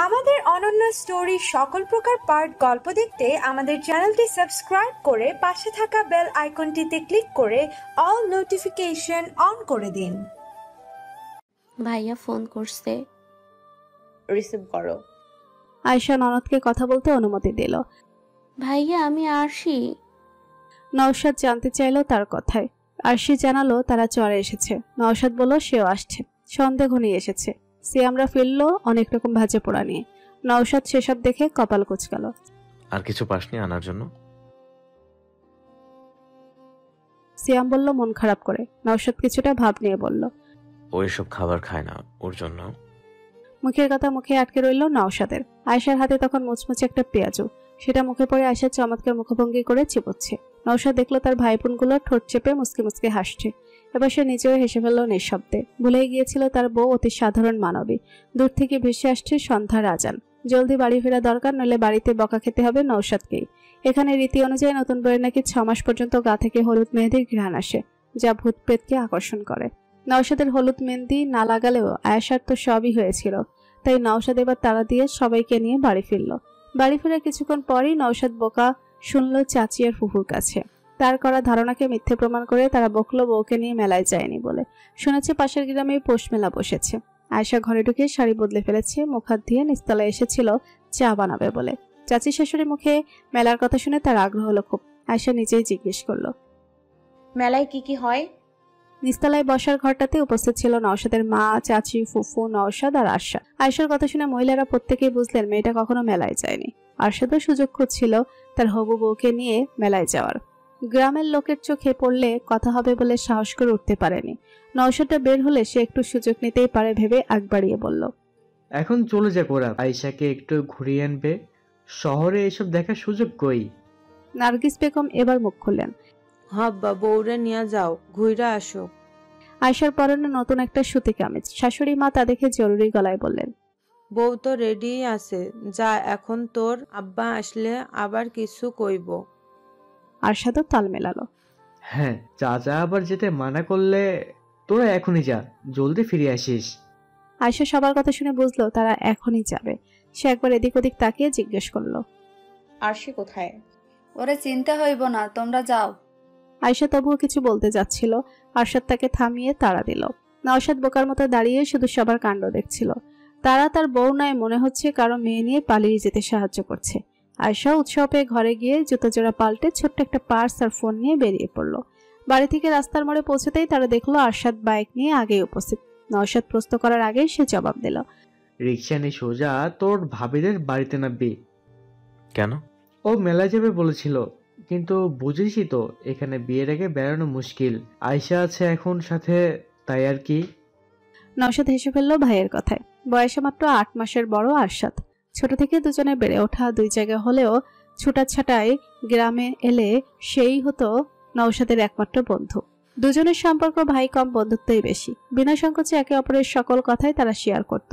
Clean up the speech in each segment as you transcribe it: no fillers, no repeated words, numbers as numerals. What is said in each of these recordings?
আমাদের অনন্য স্টোরি সকল প্রকার পার্ট গল্প দেখতে আমাদের চ্যানেলটি সাবস্ক্রাইব করে পাশে থাকা বেল আইকনটিতে ক্লিক করে অল নোটিফিকেশন অন করে দিন। ভাইয়া ফোন করছে, রিসিভ করো। আয়শা ননদকে কথা বলতে অনুমতি দিল। ভাইয়া আমি আরশি। নওশাদ জানতে চাইলো তার কথায়। আরশি জানালো তারা চরে এসেছে। নওশাদ বলল সেও আসছে, সন্দেহ ঘনিয়ে এসেছে। সিয়ামরা ফিরলো অনেক রকম ভাজা পোড়া নিয়ে। নওশাদ সেসব দেখে কপাল কুঁচকাল। আর কিছু পাসনি আনার জন্য? সিয়াম বলল মন খারাপ করে। নওশাদ কিছুটা ভাব নিয়ে বলল, ও এসব খাবার খায় না, ওর জন্য। মুখের কথা মুখে আটকে রইল নওশাদের। আয়শার হাতে তখন মুচমুচে একটা পেঁয়াজু, সেটা মুখে পড়ে আয়শা চমৎকার মুখভঙ্গি করে চিবোচ্ছে। নওশাদ দেখলো তার ভাইবোনগুলো ঠোঁট চেপে মুসকে মুসকে হাসছে। এবার সে নিজেও হেসে ফেলল নিঃশব্দে। ভুলেই গিয়েছিল তার বউ অতি সাধারণ মানবী। দূর থেকে ভেসে আসছে সন্ধ্যার আজান। জলদি বাড়ি ফেরা দরকার, নইলে বাড়িতে বকা খেতে হবে নওশাদকেই। এখানে রীতি অনুযায়ী নতুন বউয়ের নাকি 6 মাস পর্যন্ত গা থেকে হলুদ মেহেদির ঘ্রাণ আসে, যা ভূত প্রেতকে আকর্ষণ করে। নওশাদের হলুদ মেহেদি না লাগালেও আয়েশার তো সবই হয়েছিল। তাই নওশাদ এবার তাড়া দিয়ে সবাইকে নিয়ে বাড়ি ফিরল। বাড়ি ফিরে কিছুক্ষণ পরেই নওশাদ বোকা শুনল চাচি আর ফুফুর কাছে। তার করা ধারণাকে মিথ্যে প্রমাণ করে তারা বকলো বউকে নিয়ে মেলায় যায়নি বলে। শুনেছে পাশের গ্রামে পৌষ মেলা বসেছে। আয়েশা ঘরে ঢুকে শাড়ি বদলে ফেলেছে, মুখ হাত দিয়ে নিচতলায় এসেছিল চা বানাবে বলে। চাচি শাশুড়ি মুখে মেলার কথা শুনে তার আগ্রহ হলো খুব। আয়েশা নিজেই জিজ্ঞেস করলো, মেলায় কি কি হয়? নিচতলায় বসার ঘরটাতে উপস্থিত ছিল নওশাদের মা, চাচি, ফুফু, নওশাদ আর আরশা। আয়েশার কথা শুনে মহিলারা প্রত্যেকেই বুঝলেন মেয়েটা কখনো মেলায় যায়নি। আরশাদও সুযোগ খুঁজছিল তার হবু বউকে নিয়ে মেলায় যাওয়ার। গ্রামের লোকের চোখে পড়লে কথা হবে বলে সাহস করে উঠতে পারেনি। নওশাদটা বের হলে সে একটু সুযোগ নিতেই পারে ভেবে আগ বাড়িয়ে বলল, এখন চলে যাক, ওরা আয়েশাকে একটু ঘুরিয়ে আনবে। শহরে এসব দেখার সুযোগ কই। নার্গিস বেগম এবার মুখ খুললেন, হাব্বা বউরে নিয়ে যাও, ঘুইরা আসো। আয়েশার পরনে নতুন একটা সুতি কামিজ। শাশুড়ি মা তা দেখে জরুরি গলায় বললেন, বউ তো রেডি আছে, যা এখন তোর আব্বা আসলে আবার কিছু কইব। আরশাদও তাল মেলালো, হ্যাঁ, চাচা আবার যেতে মানা করলে তোরা এখনই যা, জলদি ফিরে আসিস। আয়েশা সবার কথা শুনে বুঝলো তারা এখনই যাবে। সে একবার এদিক ওদিক তাকিয়ে জিজ্ঞেস করলো, আরশি কোথায়? ওরে চিন্তা হইব না, তোমরা যাও। আয়েশা তবুও কিছু বলতে যাচ্ছিল। আরশাদ তাকে থামিয়ে তাড়া দিল। নওশাদ বোকার মতো দাঁড়িয়ে শুধু সবার কাণ্ড দেখছিল। তারা তার বউ নয় মনে হচ্ছে কারো মেয়ে নিয়ে পালিয়ে যেতে সাহায্য করছে। আয়েশা উৎসাহ পেয়ে ঘরে গিয়ে জুতো জোড়া পাল্টে ছোট্ট একটা পার্স আর ফোন নিয়ে বেরিয়ে পড়লো। বাড়ি থেকে রাস্তার মোড়ে পৌঁছতেই তারা দেখলো আরশাদ বাইক নিয়ে আগেই উপস্থিত। নওশাদ প্রশ্ন করার আগে সে জবাব দিল, রিক্সা নিয়ে সোজা তোর ভাবিদের বাড়িতে নামবি। কেন? ও মেলায় যাবে বলেছিল, কিন্তু বুঝেছি তো এখানে বিয়ের আগে বেড়ানো মুশকিল। আয়েশা আছে এখন সাথে, তাই আর কি। নওশাদ হেসে ফেললো ভাইয়ের কথায়। বয়সে মাত্র 8 মাসের বড় আরশাদ। ছোট থেকে দুজনে বেড়ে ওঠা, দুই জায়গা হলেও ছুটাছাটায় গ্রামে এলে সেই হতো নওশাদের একমাত্র বন্ধু। দুজনের সম্পর্ক ভাই কম, বন্ধুত্বই বেশি। বিনা সংকোচে একে অপরের সকল কথাই তারা শেয়ার করত।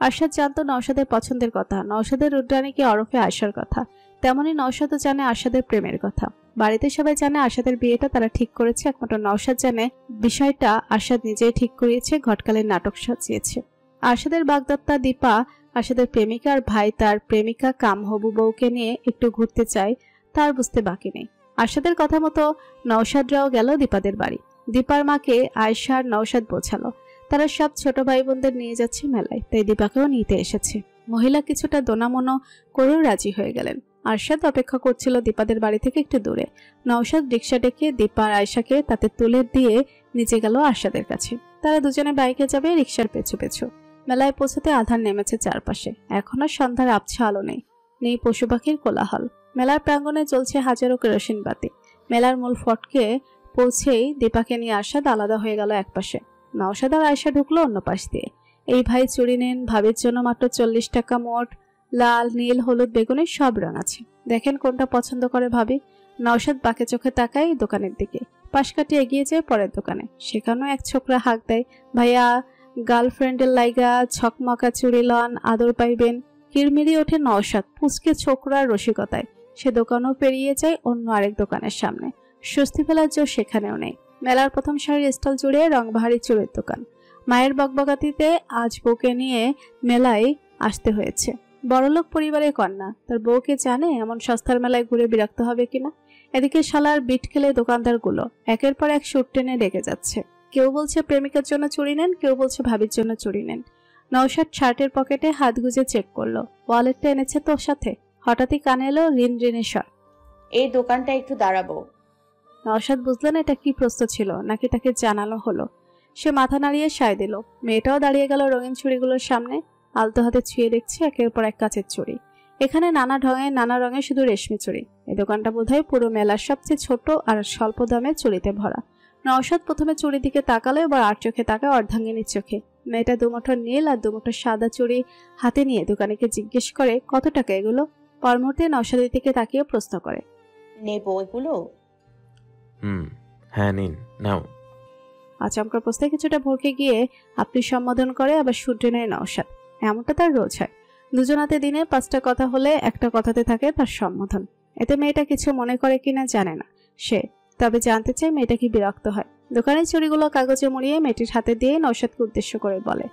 আরশাদ জানতো নওশাদের পছন্দের কথা, নওশাদের রুদ্রাণীকে ওরফে আয়শার কথা। তেমনি নওশাদও জানে আরশাদের প্রেমের কথা। বাড়িতে সবাই জানে আরশাদের বিয়েটা তারা ঠিক করেছে। একমাত্র নওশাদ জানে বিষয়টা আরশাদ নিজেই ঠিক করিয়েছে, ঘটকালের নাটক সাজিয়েছে। আরশাদের বাগদত্তা দীপা, আরশাদের প্রেমিকা আর ভাই তার প্রেমিকা কাম হবু বউকে নিয়ে একটু ঘুরতে চায়, তার বুঝতে বাকি নেই। আরশাদের কথা মতো নওশাদরাও গেল দীপাদের বাড়ি। দীপার মাকে আয়েশা আর নওশাদ বোঝালো তারা সব ছোট ভাই বোনদের নিয়ে যাচ্ছে মেলায়, তাই দীপাকেও নিতে এসেছে। মহিলা কিছুটা দোনামনো করেও রাজি হয়ে গেলেন। আরশাদ অপেক্ষা করছিল দীপাদের বাড়ি থেকে একটু দূরে। নওশাদ রিক্সা ডেকে দীপা আর আয়েশাকে তাতে তুলে দিয়ে নিচে গেল আরশাদের কাছে। তারা দুজনে বাইকে যাবে রিক্সার পেছু পেছু। মেলায় পৌঁছতে আধার নেমেছে চারপাশে। এখনো সন্ধ্যার আবছা আলো নেই, নেই পশু পাখির কোলাহল। মেলার প্রাঙ্গণে চলছে হাজারো কেরোসিন বাতি। মেলার মূল ফটকে পৌঁছেই দীপাকে নিয়ে আরশাদ আলাদা হয়ে গেল একপাশে। নওশাদ আর আয়েশা ঢুকলো অন্য পাশ দিয়ে। এই ভাই চুড়ি নেন, ভাবির জন্য মাত্র 40 টাকা মোট। লাল, নীল, হলুদ, বেগুনের সব রং আছে। দেখেন কোনটা পছন্দ করে ভাবি। নওশাদ বাঁকে চোখে তাকায় দোকানের দিকে। পাশ কাটিয়ে এগিয়ে যায় পরের দোকানে। সেখানেও এক ছোকরা হাঁক দেয়, ভাইয়া গার্লফ্রেন্ডের লাইগা ছকমকা চুড়ি লন, আদর পাইবেন। কিরমিরি ওঠে নওশাদ পুচকে ছোকরার রসিকতায়। সে দোকানও পেরিয়ে যায় অন্য আরেক দোকানের সামনে। স্বস্তি ফেলার জো সেখানেও নেই। মেলার প্রথম সারির স্টল জুড়ে রংবাহারি চুড়ির দোকান। মায়ের বকবকাতিতে আজ বউকে নিয়ে মেলায় আসতে হয়েছে। বড়লোক পরিবারের কন্যা, তার বউকে জানে এমন সস্তার মেলায় ঘুরে বিরক্ত হবে কিনা। এদিকে শালার বিট খেলে দোকানদারগুলো একের পর এক সুট টেনে ডেকে যাচ্ছে। কেউ বলছে প্রেমিকার জন্য চুড়ি নেন, কেউ বলছে ভাবির জন্য চুড়ি নেন। নওশাদ শার্টের পকেটে হাত গুজে চেক করলো, ওয়ালেটটা এনেছে তোর সাথে। হঠাৎই কানে এলো রিন রিনের স্বর। এই দোকানটা একটু দাঁড়াবো। নওশাদ বুঝলেন এটা কি প্রশ্ন ছিল, নাকি তাকে জানানো হলো। সে মাথা নাড়িয়ে সায় দিল। মেয়েটাও দাঁড়িয়ে গেল রঙিন চুড়িগুলোর সামনে। আলতো হাতে ছুঁয়ে দেখছে একের পর এক কাচের চুড়ি। এখানে নানা ঢঙে নানা রঙে শুধু রেশমি চুড়ি। এই দোকানটা বোধহয় পুরো মেলার সবচেয়ে ছোট আর স্বল্প দামে চুড়িতে ভরা। নওশাদ প্রথমে চুড়ি দিকে তাকালো, এবার আর চোখে তাকায় অর্ধাঙ্গিনীর চোখে। মেয়েটা দুমুঠো নীল আর দুমুঠো সাদা চুড়ি হাতে নিয়ে দোকানিকে জিজ্ঞেস করে, কত টাকা এগুলো? পর মুহূর্তে নওশাদের দিকে তাকিয়ে প্রশ্ন করে, নেবো এগুলো? হ্যাঁ নিন, নাও। আচমকা প্রশ্নে কিছুটা ভরকে গিয়ে আপনি সম্বোধন করে আবার শুধরে নেয় নওশাদ। এমনটা তার রোজ হয়। দুজনাতে দিনে 5টা কথা হলে একটা কথাতে থাকে তার সম্বোধন। এতে মেয়েটা কিছু মনে করে কিনা জানে না সে, তবে জানতে চায় মেয়েটা কি বিরক্ত হয়। দোকানের চুড়িগুলো কাগজে মুড়িয়ে মেয়েটির হাতে দিয়ে নওশাদকে উদ্দেশ্য করে বলে,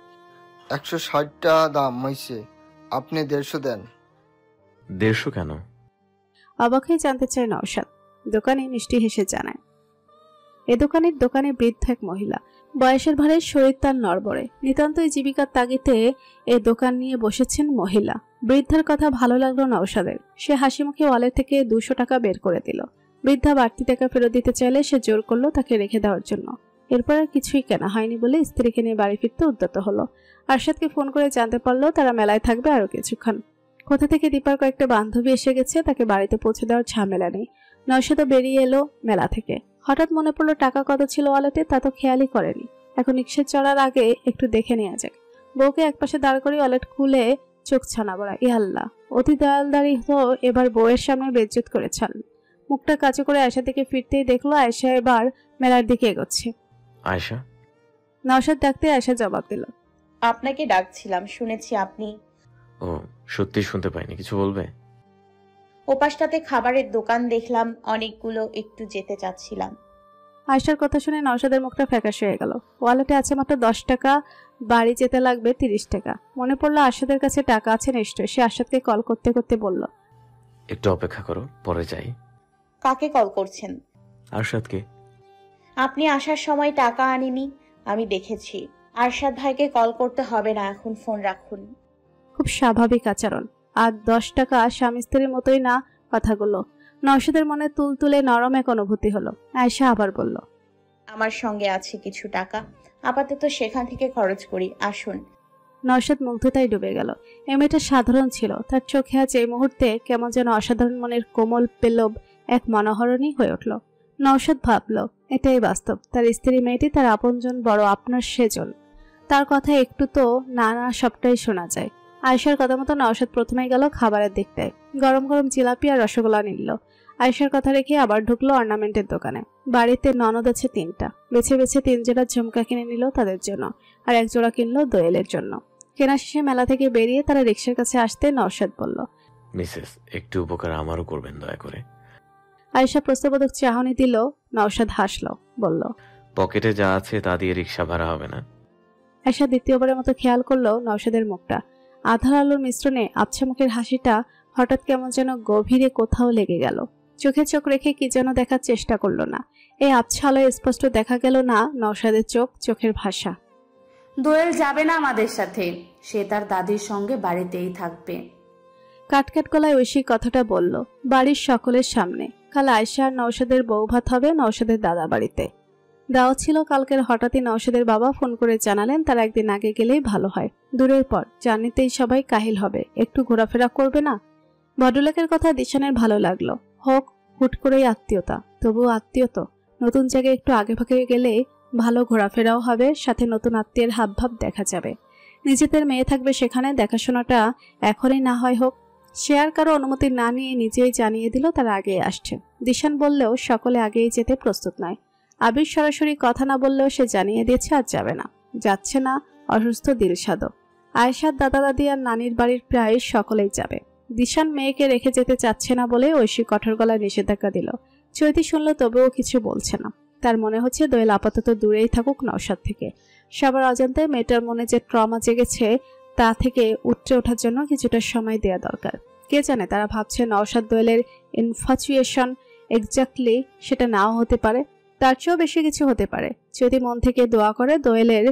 160 টাকা দাম হয়েছে, আপনি 150 দেন। 150 কেন? অবাক হয়ে জানতে চায় নওশাদ। দোকানি মিষ্টি হেসে জানায়, এ দোকানের দোকানে বৃদ্ধ এক মহিলা। বয়সের ভারে শরীর তার নড়বড়ে। নিতান্তই জীবিকার তাগিদে এ দোকান নিয়ে বসেছেন মহিলা। বৃদ্ধার কথা ভালো লাগলো নওশাদের। সে হাসি মুখে ওয়ালেট থেকে 200 টাকা বের করে দিল। বৃদ্ধা বাড়তি টাকা ফেরত দিতে চাইলে সে জোর করলো তাকে রেখে দেওয়ার জন্য। এরপর আর কিছুই কেনা হয়নি বলে স্ত্রীকে নিয়ে বাড়ি ফিরতে উদ্যত হলো। আরশাদকে ফোন করে জানতে পারলো তারা মেলায় থাকবে আরো কিছুক্ষণ। কোথা থেকে দীপার কয়েকটা বান্ধবী এসে গেছে, তাকে বাড়িতে পৌঁছে দেওয়ার ঝামেলা নেই। নওশাদও বেরিয়ে এলো মেলা থেকে। হঠাৎ মনে পড়লো টাকা কত ছিল ওয়ালেটে, তা তো খেয়ালই করেনি। এখন রিকশা চড়ার আগে একটু দেখে নেওয়া যাক। বউকে একপাশে দাঁড় করে ওয়ালেট খুলে চোখ ছানা বড়া। ই আল্লাহ, অতি দয়ালদারি তো এবার বউয়ের সামনে বেজ্জত করে ছাড়ল। মুখটা কাঁচু করে আয়শা থেকে ফিরতেই দেখলো আয়শা এবার মেলার দিকে এগোচ্ছে। আয়শা? নওশাদ ডাকতে আয়শা জবাব দিল, আপনাকে ডাকছিলাম, শুনেছি আপনি। ও, সত্যি শুনতে পাইনি, কিছু বলবে? ওপাশটাতে খাবারের দোকান দেখলাম অনেকগুলো, একটু যেতে চাচ্ছিলাম। আয়শার কথা শুনে নওশাদের মুখটা ফ্যাকাশে হয়ে গেল। ওয়ালেটে আছে মাত্র 10 টাকা, বাড়ি যেতে লাগবে 30 টাকা। মনে পড়লো আরশাদের কাছে টাকা আছে নিশ্চয়। সে আরশাদকে কল করতে করতে বলল, একটু অপেক্ষা করো, পরে যাই। কাকে কল করছেন? আরশাদকে। আপনি আসার সময় টাকা আনিনি, আমি দেখেছি। আরশাদ ভাইকে কল করতে হবে না, এখন ফোন রাখুন। খুব স্বাভাবিক আচরণ। আর 10 টাকা স্বামী স্ত্রীর মতোই না কথাগুলো। নওশাদের মনে তুলতুলে নরম এক অনুভূতি হলো। আয়শা আবার বলল, আমার সঙ্গে আছে কিছু টাকা, আপাতত সেখান থেকে খরচ করি, আসুন। নওশাদ মুগ্ধতায় ডুবে গেল। এই মেয়েটা সাধারণ ছিল, তার চোখে আজ এই মুহূর্তে কেমন যেন অসাধারণ মনের কোমল পেলব এক মনোহরণী হয়ে উঠল। নওশাদ ভাবল এটাই বাস্তব। তার স্ত্রী মেয়েটি তার আপনজন, বড় আপনার সেজন। তার কথা একটু তো না না সবটাই শোনা যায়। আয়েশার কথা মতো নওশাদ প্রথমেই গেল খাবারের দিকটায়। গরম গরম জিলাপি আর রসগোল্লা নিল। আয়েশার কথা রেখে আবার ঢুকলো অর্নামেন্টের দোকানে। বাড়িতে ননদ আছে 3টা, বেছে বেছে 3 জোড়া ঝুমকা কিনে নিল তাদের জন্য, আর 1 জোড়া কিনলো দোয়েলের জন্য। কেনা শেষে মেলা থেকে বেরিয়ে তারা রিক্সার কাছে আসতে নওশাদ বলল, মিসেস, একটু উপকার আমারও করবেন দয়া করে। আয়েশা প্রশ্নবোধক চাহনি দিল। নওশাদ হাসলো, বলল, পকেটে যা আছে তা দিয়ে রিক্সা ভাড়া হবে না। আয়েশা দ্বিতীয়বারের মতো খেয়াল করলো নওশাদের মুখটা। আধার আলোর মিশ্রণে আবছা মুখের হাসিটা হঠাৎ কেমন যেন গভীরে কোথাও লেগে গেল। চোখে চোখ রেখে কি যেন দেখার চেষ্টা করলো না। এই আবছা আলোয় স্পষ্ট দেখা গেল না নওশাদের চোখের ভাষা। দোয়েল যাবে না আমাদের সাথে, সে তার দাদির সঙ্গে বাড়িতেই থাকবে। কাটকাট গলায় ঐশী কথাটা বলল বাড়ির সকলের সামনে। কাল আয়েশা আর নওশাদের বউ ভাত হবে নওশাদের দাদা বাড়িতে। দেওয়া ছিল কালকের। হঠাৎই নওশাদের বাবা ফোন করে জানালেন তার একদিন আগে গেলেই ভালো হয়। দূরের পর জার্নিতেই সবাই কাহিল হবে, একটু ঘোরাফেরা করবে না? ভদ্রলোকের কথা দিশানের ভালো লাগলো। হোক হুট করেই আত্মীয়তা, তবুও আত্মীয়তা। নতুন জায়গায় একটু আগে ভাগে গেলে ভালো ঘোরাফেরাও হবে, সাথে নতুন আত্মীয়ের হাবভাব দেখা যাবে। নিজেদের মেয়ে থাকবে সেখানে, দেখাশোনাটা এখনই না হয় হোক। সে আর কারো অনুমতি না নিয়ে নিজেই জানিয়ে দিল তারা আগেই আসছে। দিশান বললেও সকলে আগেই যেতে প্রস্তুত নয়। আবির সরাসরি কথা না বললেও সে জানিয়ে দিয়েছে আর যাবে না, যাচ্ছে না অসুস্থ দিলশাদও। আয়েশার দাদা দাদি আর নানির বাড়ির প্রায় সকলেই যাবে। দিশান মেয়েকে রেখে যেতে চাচ্ছে না বলে ঐশী কঠোর গলায় নিষেধাজ্ঞা দিল। চৈতি শুনল তবুও কিছু বলছে না। তার মনে হচ্ছে দোয়েল আপাতত দূরেই থাকুক নওশাদ থেকে। সবার অজান্তে মেয়েটার মনে যে ট্রমা জেগেছে তা থেকে উঠে ওঠার জন্য কিছুটা সময় দেওয়া দরকার। কে জানে তারা ভাবছে নওশাদ দোয়েলের ইনফ্যাচুয়েশন, এক্স্যাক্টলি সেটা নাও হতে পারে, তার চেয়েও বেশি কিছু হতে পারে। যদি মন থেকে দোয়া করে দোয়েলের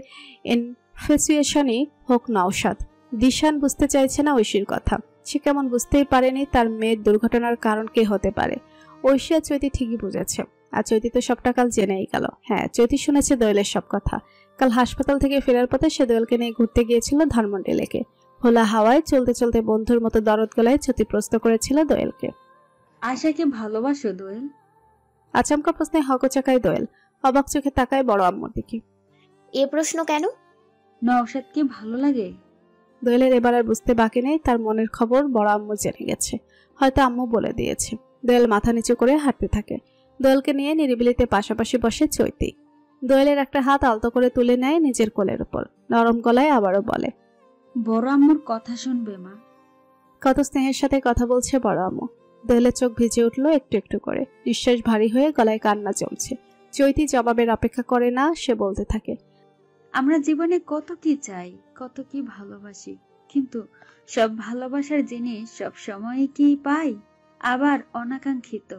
ইনফ্যাচুয়েশনই হোক নওশাদ। দিশান বুঝতে চাইছে না ঐশীর কথা। সে কেমন বুঝতেই পারেনি তার মেয়ের দুর্ঘটনার কারণ কে হতে পারে। ঐশী আর চৈতি ঠিকই বুঝেছে, আর চৈতি তো সবটা কাল জেনেই গেল। হ্যাঁ, চৈতি শুনেছে দোয়েলের সব কথা। কাল হাসপাতাল থেকে ফেরার পথে সে দোয়েলকে নিয়ে ঘুরতে গিয়েছিল ধানমন্ডি লেকে। খোলা হাওয়ায় চলতে চলতে বন্ধুর মতো দরদ গলায় চৈতি প্রশ্ন করেছিল দোয়েলকে, আশাকে ভালোবাসো দোয়েল? আচমকা প্রশ্নে হকচকায় দোয়েল। অবাক চোখে তাকায় বড় আম্মুর দিকে। এ প্রশ্ন কেন? নওশাদকে ভালো লাগে? দোয়েলের এবার আর বুঝতে বাকি নেই, তার মনের খবর বড় আম্মু জেনে গেছে, হয়তো আম্মু বলে দিয়েছে। দোয়েল মাথা নিচু করে হাঁটতে থাকে। দোয়েলকে নিয়ে নিরিবিলিতে পাশাপাশি বসে চৈতি। দোয়েলের একটা হাত আলতো করে তুলে নেয় নিজের কোলের উপর, নরম গলায় আবারও বলে, বড় আম্মুর কথা শুনবে মা। কত স্নেহের সাথে কথা বলছে বড় আম্মু। দোয়েলের চোখ ভিজে উঠলো একটু একটু করে, নিঃশ্বাস ভারী হয়ে গলায় কান্না জমছে। চৈতি জবাবের অপেক্ষা করে না, সে বলতে থাকে, আমরা জীবনে কত কি চাই, কত কি ভালোবাসি, কিন্তু সব ভালোবাসার জিনিস সব সময় কি পাই? আবার অনাকাঙ্ক্ষিত।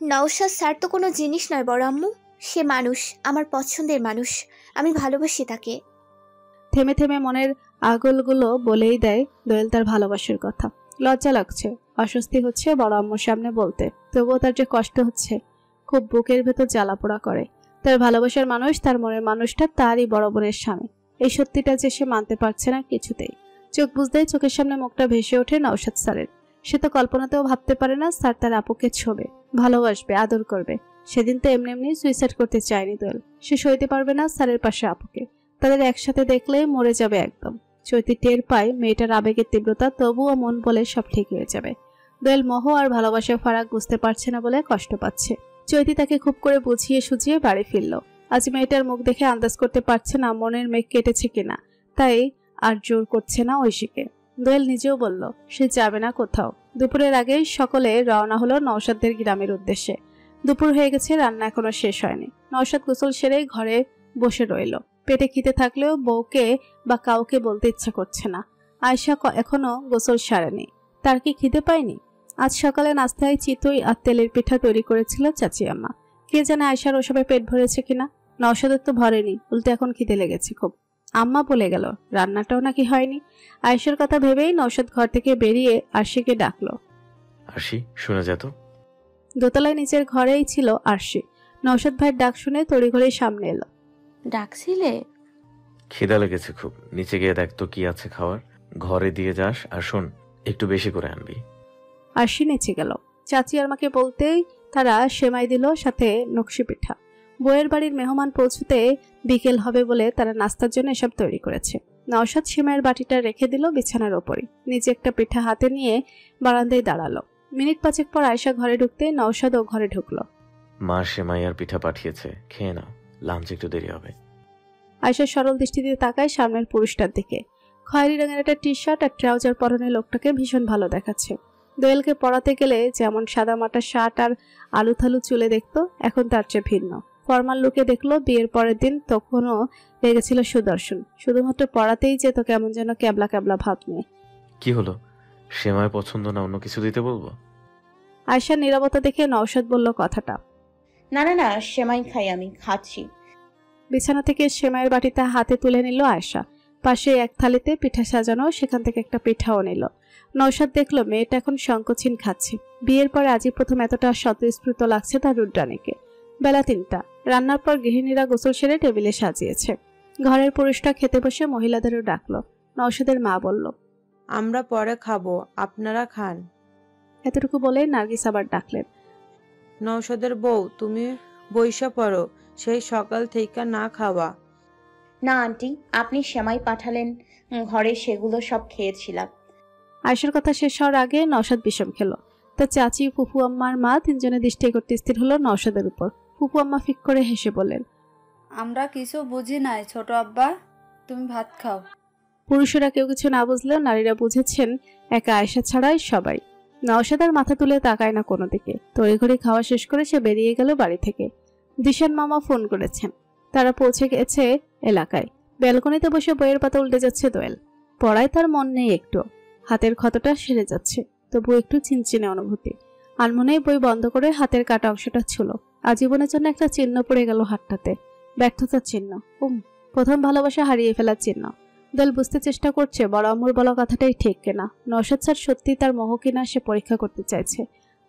নওশাদ স্যার তো কোনো জিনিস নয় বড় আম্মু, সে মানুষ, আমার পছন্দের মানুষ, আমি ভালোবাসি তাকে। থেমে থেমে মনের আগলগুলো বলেই দেয় দোয়েল তার ভালোবাসার কথা। লজ্জা লাগছে, অস্বস্তি হচ্ছে বড় আম্মুর সামনে বলতে, তবুও তার যে কষ্ট হচ্ছে, খুব বুকের ভেতর জ্বালাপোড়া করে। তার ভালোবাসার মানুষ, তার মনের মানুষটা তারই বড় বোনের স্বামী। এই সত্যিটা যে সে মানতে পারছে না কিছুতেই। চোখ বুঝতেই চোখের সামনে মুখটা ভেসে ওঠে নওশাদ স্যারের। সে তো কল্পনাতেও ভাবতে পারে না স্যার তার আপুকে ছোবে, ভালোবাসবে, আদর করবে। সেদিন তো এমনি এমনি সুইসাইড করতে চায়নি দোয়েল। সে সইতে পারবে না স্যারের পাশে আপুকে, তাদের একসাথে দেখলে মরে যাবে একদম। চৈতি টের পায় মেয়েটার আবেগের তীব্রতা, তবুও মন বলে সব ঠিক হয়ে যাবে। দোয়েল মোহ আর ভালোবাসার ফারাক বুঝতে পারছে না বলে কষ্ট পাচ্ছে। চৈতি তাকে খুব করে বুঝিয়ে সুঝিয়ে বাড়ি ফিরল। আজ মেয়েটার মুখ দেখে আন্দাজ করতে পারছে না মনের মেঘ কেটেছে কিনা, তাই আর জোর করছে না ঐশীকে। দোয়েল নিজেও বলল সে যাবে না কোথাও। দুপুরের আগেই সকলে রওনা হলো নওশাদের গ্রামের উদ্দেশ্যে। দুপুর হয়ে গেছে, রান্না এখনো শেষ হয়নি। নওশাদ গোসল সেরে ঘরে বসে রইল। পেটে খিদে থাকলেও বউকে বা কাউকে বলতে ইচ্ছা করছে না। আয়শা এখনো গোসল সারেনি, তার কি খিদে পায়নি? আজ সকালে নাস্তায় চিতই আর তেলের পিঠা তৈরি করেছিল চাচি আম্মা। কে জানে আয়শার ওসবে পেট ভরেছে কিনা। নওশাদের তো ভরেনি, উল্টে এখন খিদে লেগেছে খুব। আম্মা বলে গেল রান্নাটাও নাকি হয়নি। আয়শার কথা ভেবেই নওশাদ ঘর থেকে বেরিয়ে আরশিকে ডাকলো। আরশি, শুনে যেত। দোতলায় নিচের ঘরেই ছিল আরশি। নওশাদ ভাইয়ের ডাক শুনে তড়িঘড়ি সামনে এলো। ডাকছিলে? খিদা লেগেছে খুব, নিচে গিয়ে দেখ তো কি আছে খাওয়ার। ঘরে দিয়ে যাস, আর শোন একটু বেশি করে আনবি। আরশি নিচে গেল। চাচি আম্মাকে বলতেই তারা সেমাই দিল, সাথে নকশি পিঠা। বউয়ের বাড়ির মেহমান পৌঁছতে বিকেল হবে বলে তারা নাস্তার জন্য এসব তৈরি করেছে। নওশাদ সেমাইয়ের বাটিটা রেখে দিল বিছানার ওপরই, নিজে একটা পিঠা হাতে নিয়ে বারান্দায় দাঁড়ালো। মিনিট পাঁচেক পর আয়শা ঘরে ঢুকতে নওশাদও ঘরে ঢুকলো। মা সেমাই আর পিঠা পাঠিয়েছে, খেয়ে নাও, লাঞ্চ একটু দেরি হবে। আয়শা সরল দৃষ্টিতে তাকায় সামনের পুরুষটার দিকে। খয়েরি রঙের একটা টি শার্ট আর ট্রাউজার পরনে লোকটাকে ভীষণ ভালো দেখাচ্ছে। দোয়েলকে পড়াতে গেলে যেমন সাদামাটা শার্ট আর আলু থালু চুলে দেখতো, এখন তার চেয়ে ভিন্ন। ফর্মাল লুকে দেখলো বিয়ের পরের দিন, তখনও লেগেছিল সুদর্শন। শুধুমাত্র পড়াতেই যেত কেমন যেন ক্যাবলা ক্যাবলা ভাব নিয়ে। কি হলো, সেমাই পছন্দ না অন্য কিছু দিতে বলবো? আয়শার নীরবতা দেখে নওশাদ বলল কথাটা। না না না, সেমাই খাই, আমি খাচ্ছি। বিছানা থেকে সেমাইয়ের বাটিটা হাতে তুলে নিল আয়শা। পাশে এক থালিতে পিঠা সাজানো, সেখান থেকে একটা পিঠাও নিল। নওশাদ দেখলো মেয়েটা এখন সংকোচিন খাচ্ছে। বিয়ের পরে আজই প্রথম এতটা স্বতঃস্ফূর্ত লাগছে তার রুদ্রাণীকে। বেলা 3টা। রান্নার পর গৃহিণীরা গোসল সেরে টেবিলে সাজিয়েছে। ঘরের পুরুষটা খেতে বসে মহিলাদেরও ডাকলো। নওশাদের মা বলল, আমরা পরে খাবো, আপনারা খান। এতটুকু বলে নার্গিস আবার ডাকলেন, নওশাদের বউ, তুমি বইসা পড়ো, সেই সকাল থেকে না খাওয়া। না আন্টি, আপনি সেমাই পাঠালেন ঘরে, সেগুলো সব খেয়েছিলাম। আয়শার কথা শেষ হওয়ার আগে নওশাদ বিষম খেলো। তার চাচি, ফুফু আম্মার মা তিনজনে দৃষ্টি করতে স্থির হলো নওশাদের উপর। ফুফু আম্মা ফিক করে হেসে বললেন, আমরা কিছু বুঝি নাই ছোট আব্বা, তুমি ভাত খাও। পুরুষেরা কেউ কিছু না বুঝলেও নারীরা বুঝেছেন একা আয়শা ছাড়াই সবাই। নওশাদ আর মাথা তুলে তাকায় না কোনো দিকে। তড়িঘড়ি খাওয়া শেষ করে সে বেরিয়ে গেল বাড়ি থেকে। দিশান মামা ফোন করেছেন, তারা পৌঁছে গেছে এলাকায়। ব্যালকনিতে বসে বইয়ের পাতা উল্টে যাচ্ছে দোয়েল। পড়ায় তার মন নেই একটু। হাতের ক্ষতটা সেরে যাচ্ছে, তবু একটু চিনচিনে অনুভূতি। আনমনেই বই বন্ধ করে হাতের কাটা অংশটা ছিল। আজীবনের জন্য একটা চিহ্ন পড়ে গেল হাতটাতে, ব্যর্থতার চিহ্ন। প্রথম ভালোবাসা হারিয়ে ফেলার চিহ্ন। দোয়েল বুঝতে চেষ্টা করছে বড় আম্মুর বলা কথাটাই ঠিক কিনা, নওশাদ স্যার সত্যি তার মোহ কিনা সে পরীক্ষা করতে চাইছে।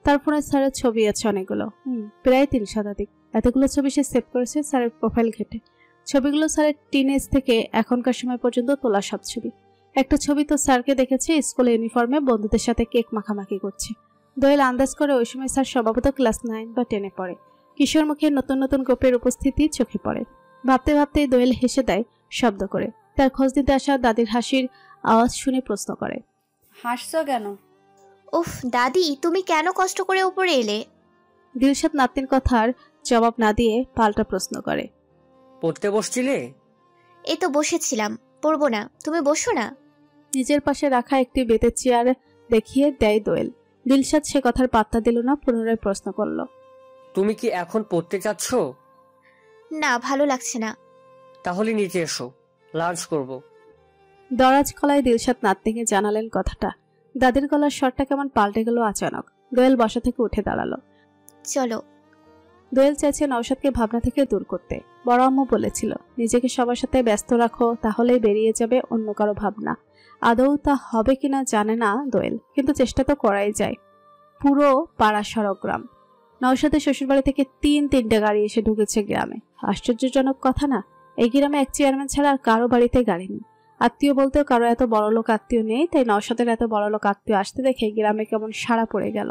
তার ফোনে স্যারের ছবি আছে অনেকগুলো, প্রায় 3 শতাধিক। এতগুলো ছবি সে সেভ করেছে স্যারের প্রোফাইল ঘেটে। ছবিগুলো স্যারের টিনেজ থেকে এখনকার সময় পর্যন্ত তোলা সব ছবি। একটা ছবি তো স্যারকে দেখেছে স্কুল ইউনিফর্মে বন্ধুদের সাথে কেক মাখামাখি করছে। দোয়েল আন্দাজ করে ওই সময় স্যার সম্ভবত ক্লাস 9 বা 10-এ পড়ে। কিশোর মুখে নতুন নতুন গ্রুপের উপস্থিতি চোখে পড়ে। ভাবতে ভাবতেই দোয়েল হেসে দেয় শব্দ করে। তার খোঁজ দিতে আসা দাদির হাসির আওয়াজ শুনে প্রশ্ন করে, হাসছো কেন? উফ দাদি, তুমি কেন কষ্ট করে উপরে এলে? দিলশাদ নাতনির কথার জবাব না দিয়ে পাল্টা প্রশ্ন করে, পড়তে বসছিলে? এই তো বসেছিলাম, পড়বো না? তুমি বসো না। নিজের পাশে রাখা একটি বেতের চেয়ার দেখিয়ে দেয় দোয়েল। দিলশাদ সে কথার পাত্তা দিল না, পুনরায় প্রশ্ন করল, তুমি কি এখন পড়তে চাচ্ছ? না, ভালো লাগছে না। তাহলে নিচে এসো, লাঞ্চ করব। দরাজ গলায় দিলশাদ নাতনিকে জানালেন কথাটা। দাদির গলার স্বরটা কেমন পাল্টে গেল আচানক। দোয়েল বসা থেকে উঠে দাঁড়ালো। চলো। দোয়েল চাইছে নওশাদকে ভাবনা থেকে দূর করতে। বড় আম্মু বলেছিল নিজেকে সবার সাথে ব্যস্ত রাখো, তাহলেই বেরিয়ে যাবে অন্য কারো ভাবনা। আদৌ তা হবে কিনা জানে না দোয়েল, কিন্তু চেষ্টা তো করাই যায়। পুরো পাড়া সড়ক গ্রাম। নওশাদের শ্বশুরবাড়ি থেকে 3-3টে গাড়ি এসে ঢুকেছে গ্রামে। আশ্চর্যজনক কথা না, এই গ্রামে এক চেয়ারম্যান ছাড়া আর কারো বাড়িতে গাড়ি নেই। আত্মীয় বলতেও কারো এত বড়লোক আত্মীয় নেই, তাই নওশাদের এত বড়লোক আত্মীয় আসতে দেখে গ্রামে কেমন সাড়া পড়ে গেল।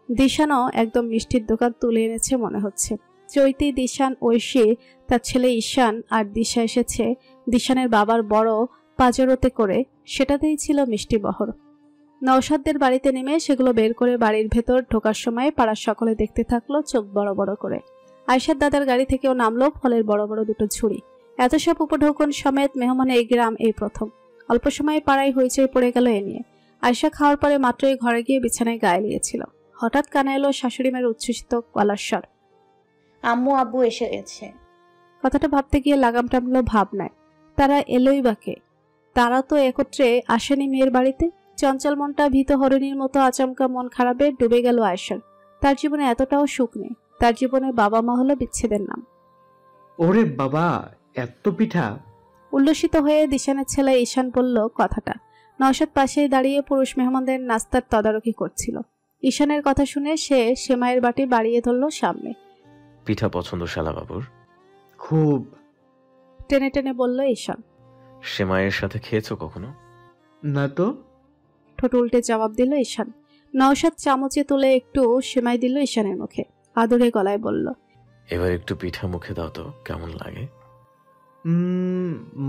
দিশানও একদম মিষ্টির দোকান তুলে এনেছে মনে হচ্ছে। চৈতি, দিশান, ঐশী, তার ছেলে ঈশান আর দিশা এসেছে দিশানের বাবার বড় পাজরোতে করে, সেটাতেই ছিল মিষ্টি বহর। নওশাদদের বাড়িতে নেমে সেগুলো বের করে বাড়ির ভেতর ঢোকার সময় পাড়ার সকলে দেখতে থাকলো চোখ বড় বড় করে। আয়শার দাদার গাড়ি থেকেও নামলো ফলের বড় বড় দুটো ঝুড়ি। এত সব উপঢৌকন সমেত মেহমানে এই গ্রাম এই প্রথম। অল্প সময়ে পাড়ায় হইচই পড়ে গেল এ নিয়ে। আয়শা খাওয়ার পরে মাত্রই ঘরে গিয়ে বিছানায় গায়ে লিয়েছিল। হঠাৎ কানে এলো শাশুড়ি মায়ের উচ্ছ্বসিত গলার স্বর, আম্মু আব্বু এসে গেছে। কথাটা ভাবতে গিয়ে লাগাম টানলো ভাবনায়। তারা এলোই বাকে? তারা তো একত্রে আসেনি মেয়ের বাড়িতে। চঞ্চল মনটা ভীত হরিণীর মতো আচমকা মন খারাপে ডুবে গেল আয়শার। তার জীবনে এতটাও সুখ নেই। তার জীবনে বাবা মা হলো বিচ্ছেদের নাম। ওরে বাবা, এত পিঠা! উল্লসিত হয়ে দিশানের ছেলে ঈশান বলল কথাটা। নওশাদ পাশেই দাঁড়িয়ে পুরুষ মেহমানদের নাস্তার তদারকি করছিল। ঈশানের কথা শুনে সে সেমাইয়ের বাটি বাড়িয়ে ধরল সামনে। পিঠা পছন্দ শালা বাবুর? খুব। টেনে টেনে বলল ঈশান। সেমাইয়ের সাথে খেয়েছো কখনো? না তো। ঠোঁট উল্টে জবাব দিল ঈশান। নওশাদ চামচে তুলে একটু সেমাই দিল ঈশানের মুখে। আদরে গলায় বলল, এবার একটু পিঠা মুখে দাও তো, কেমন লাগে?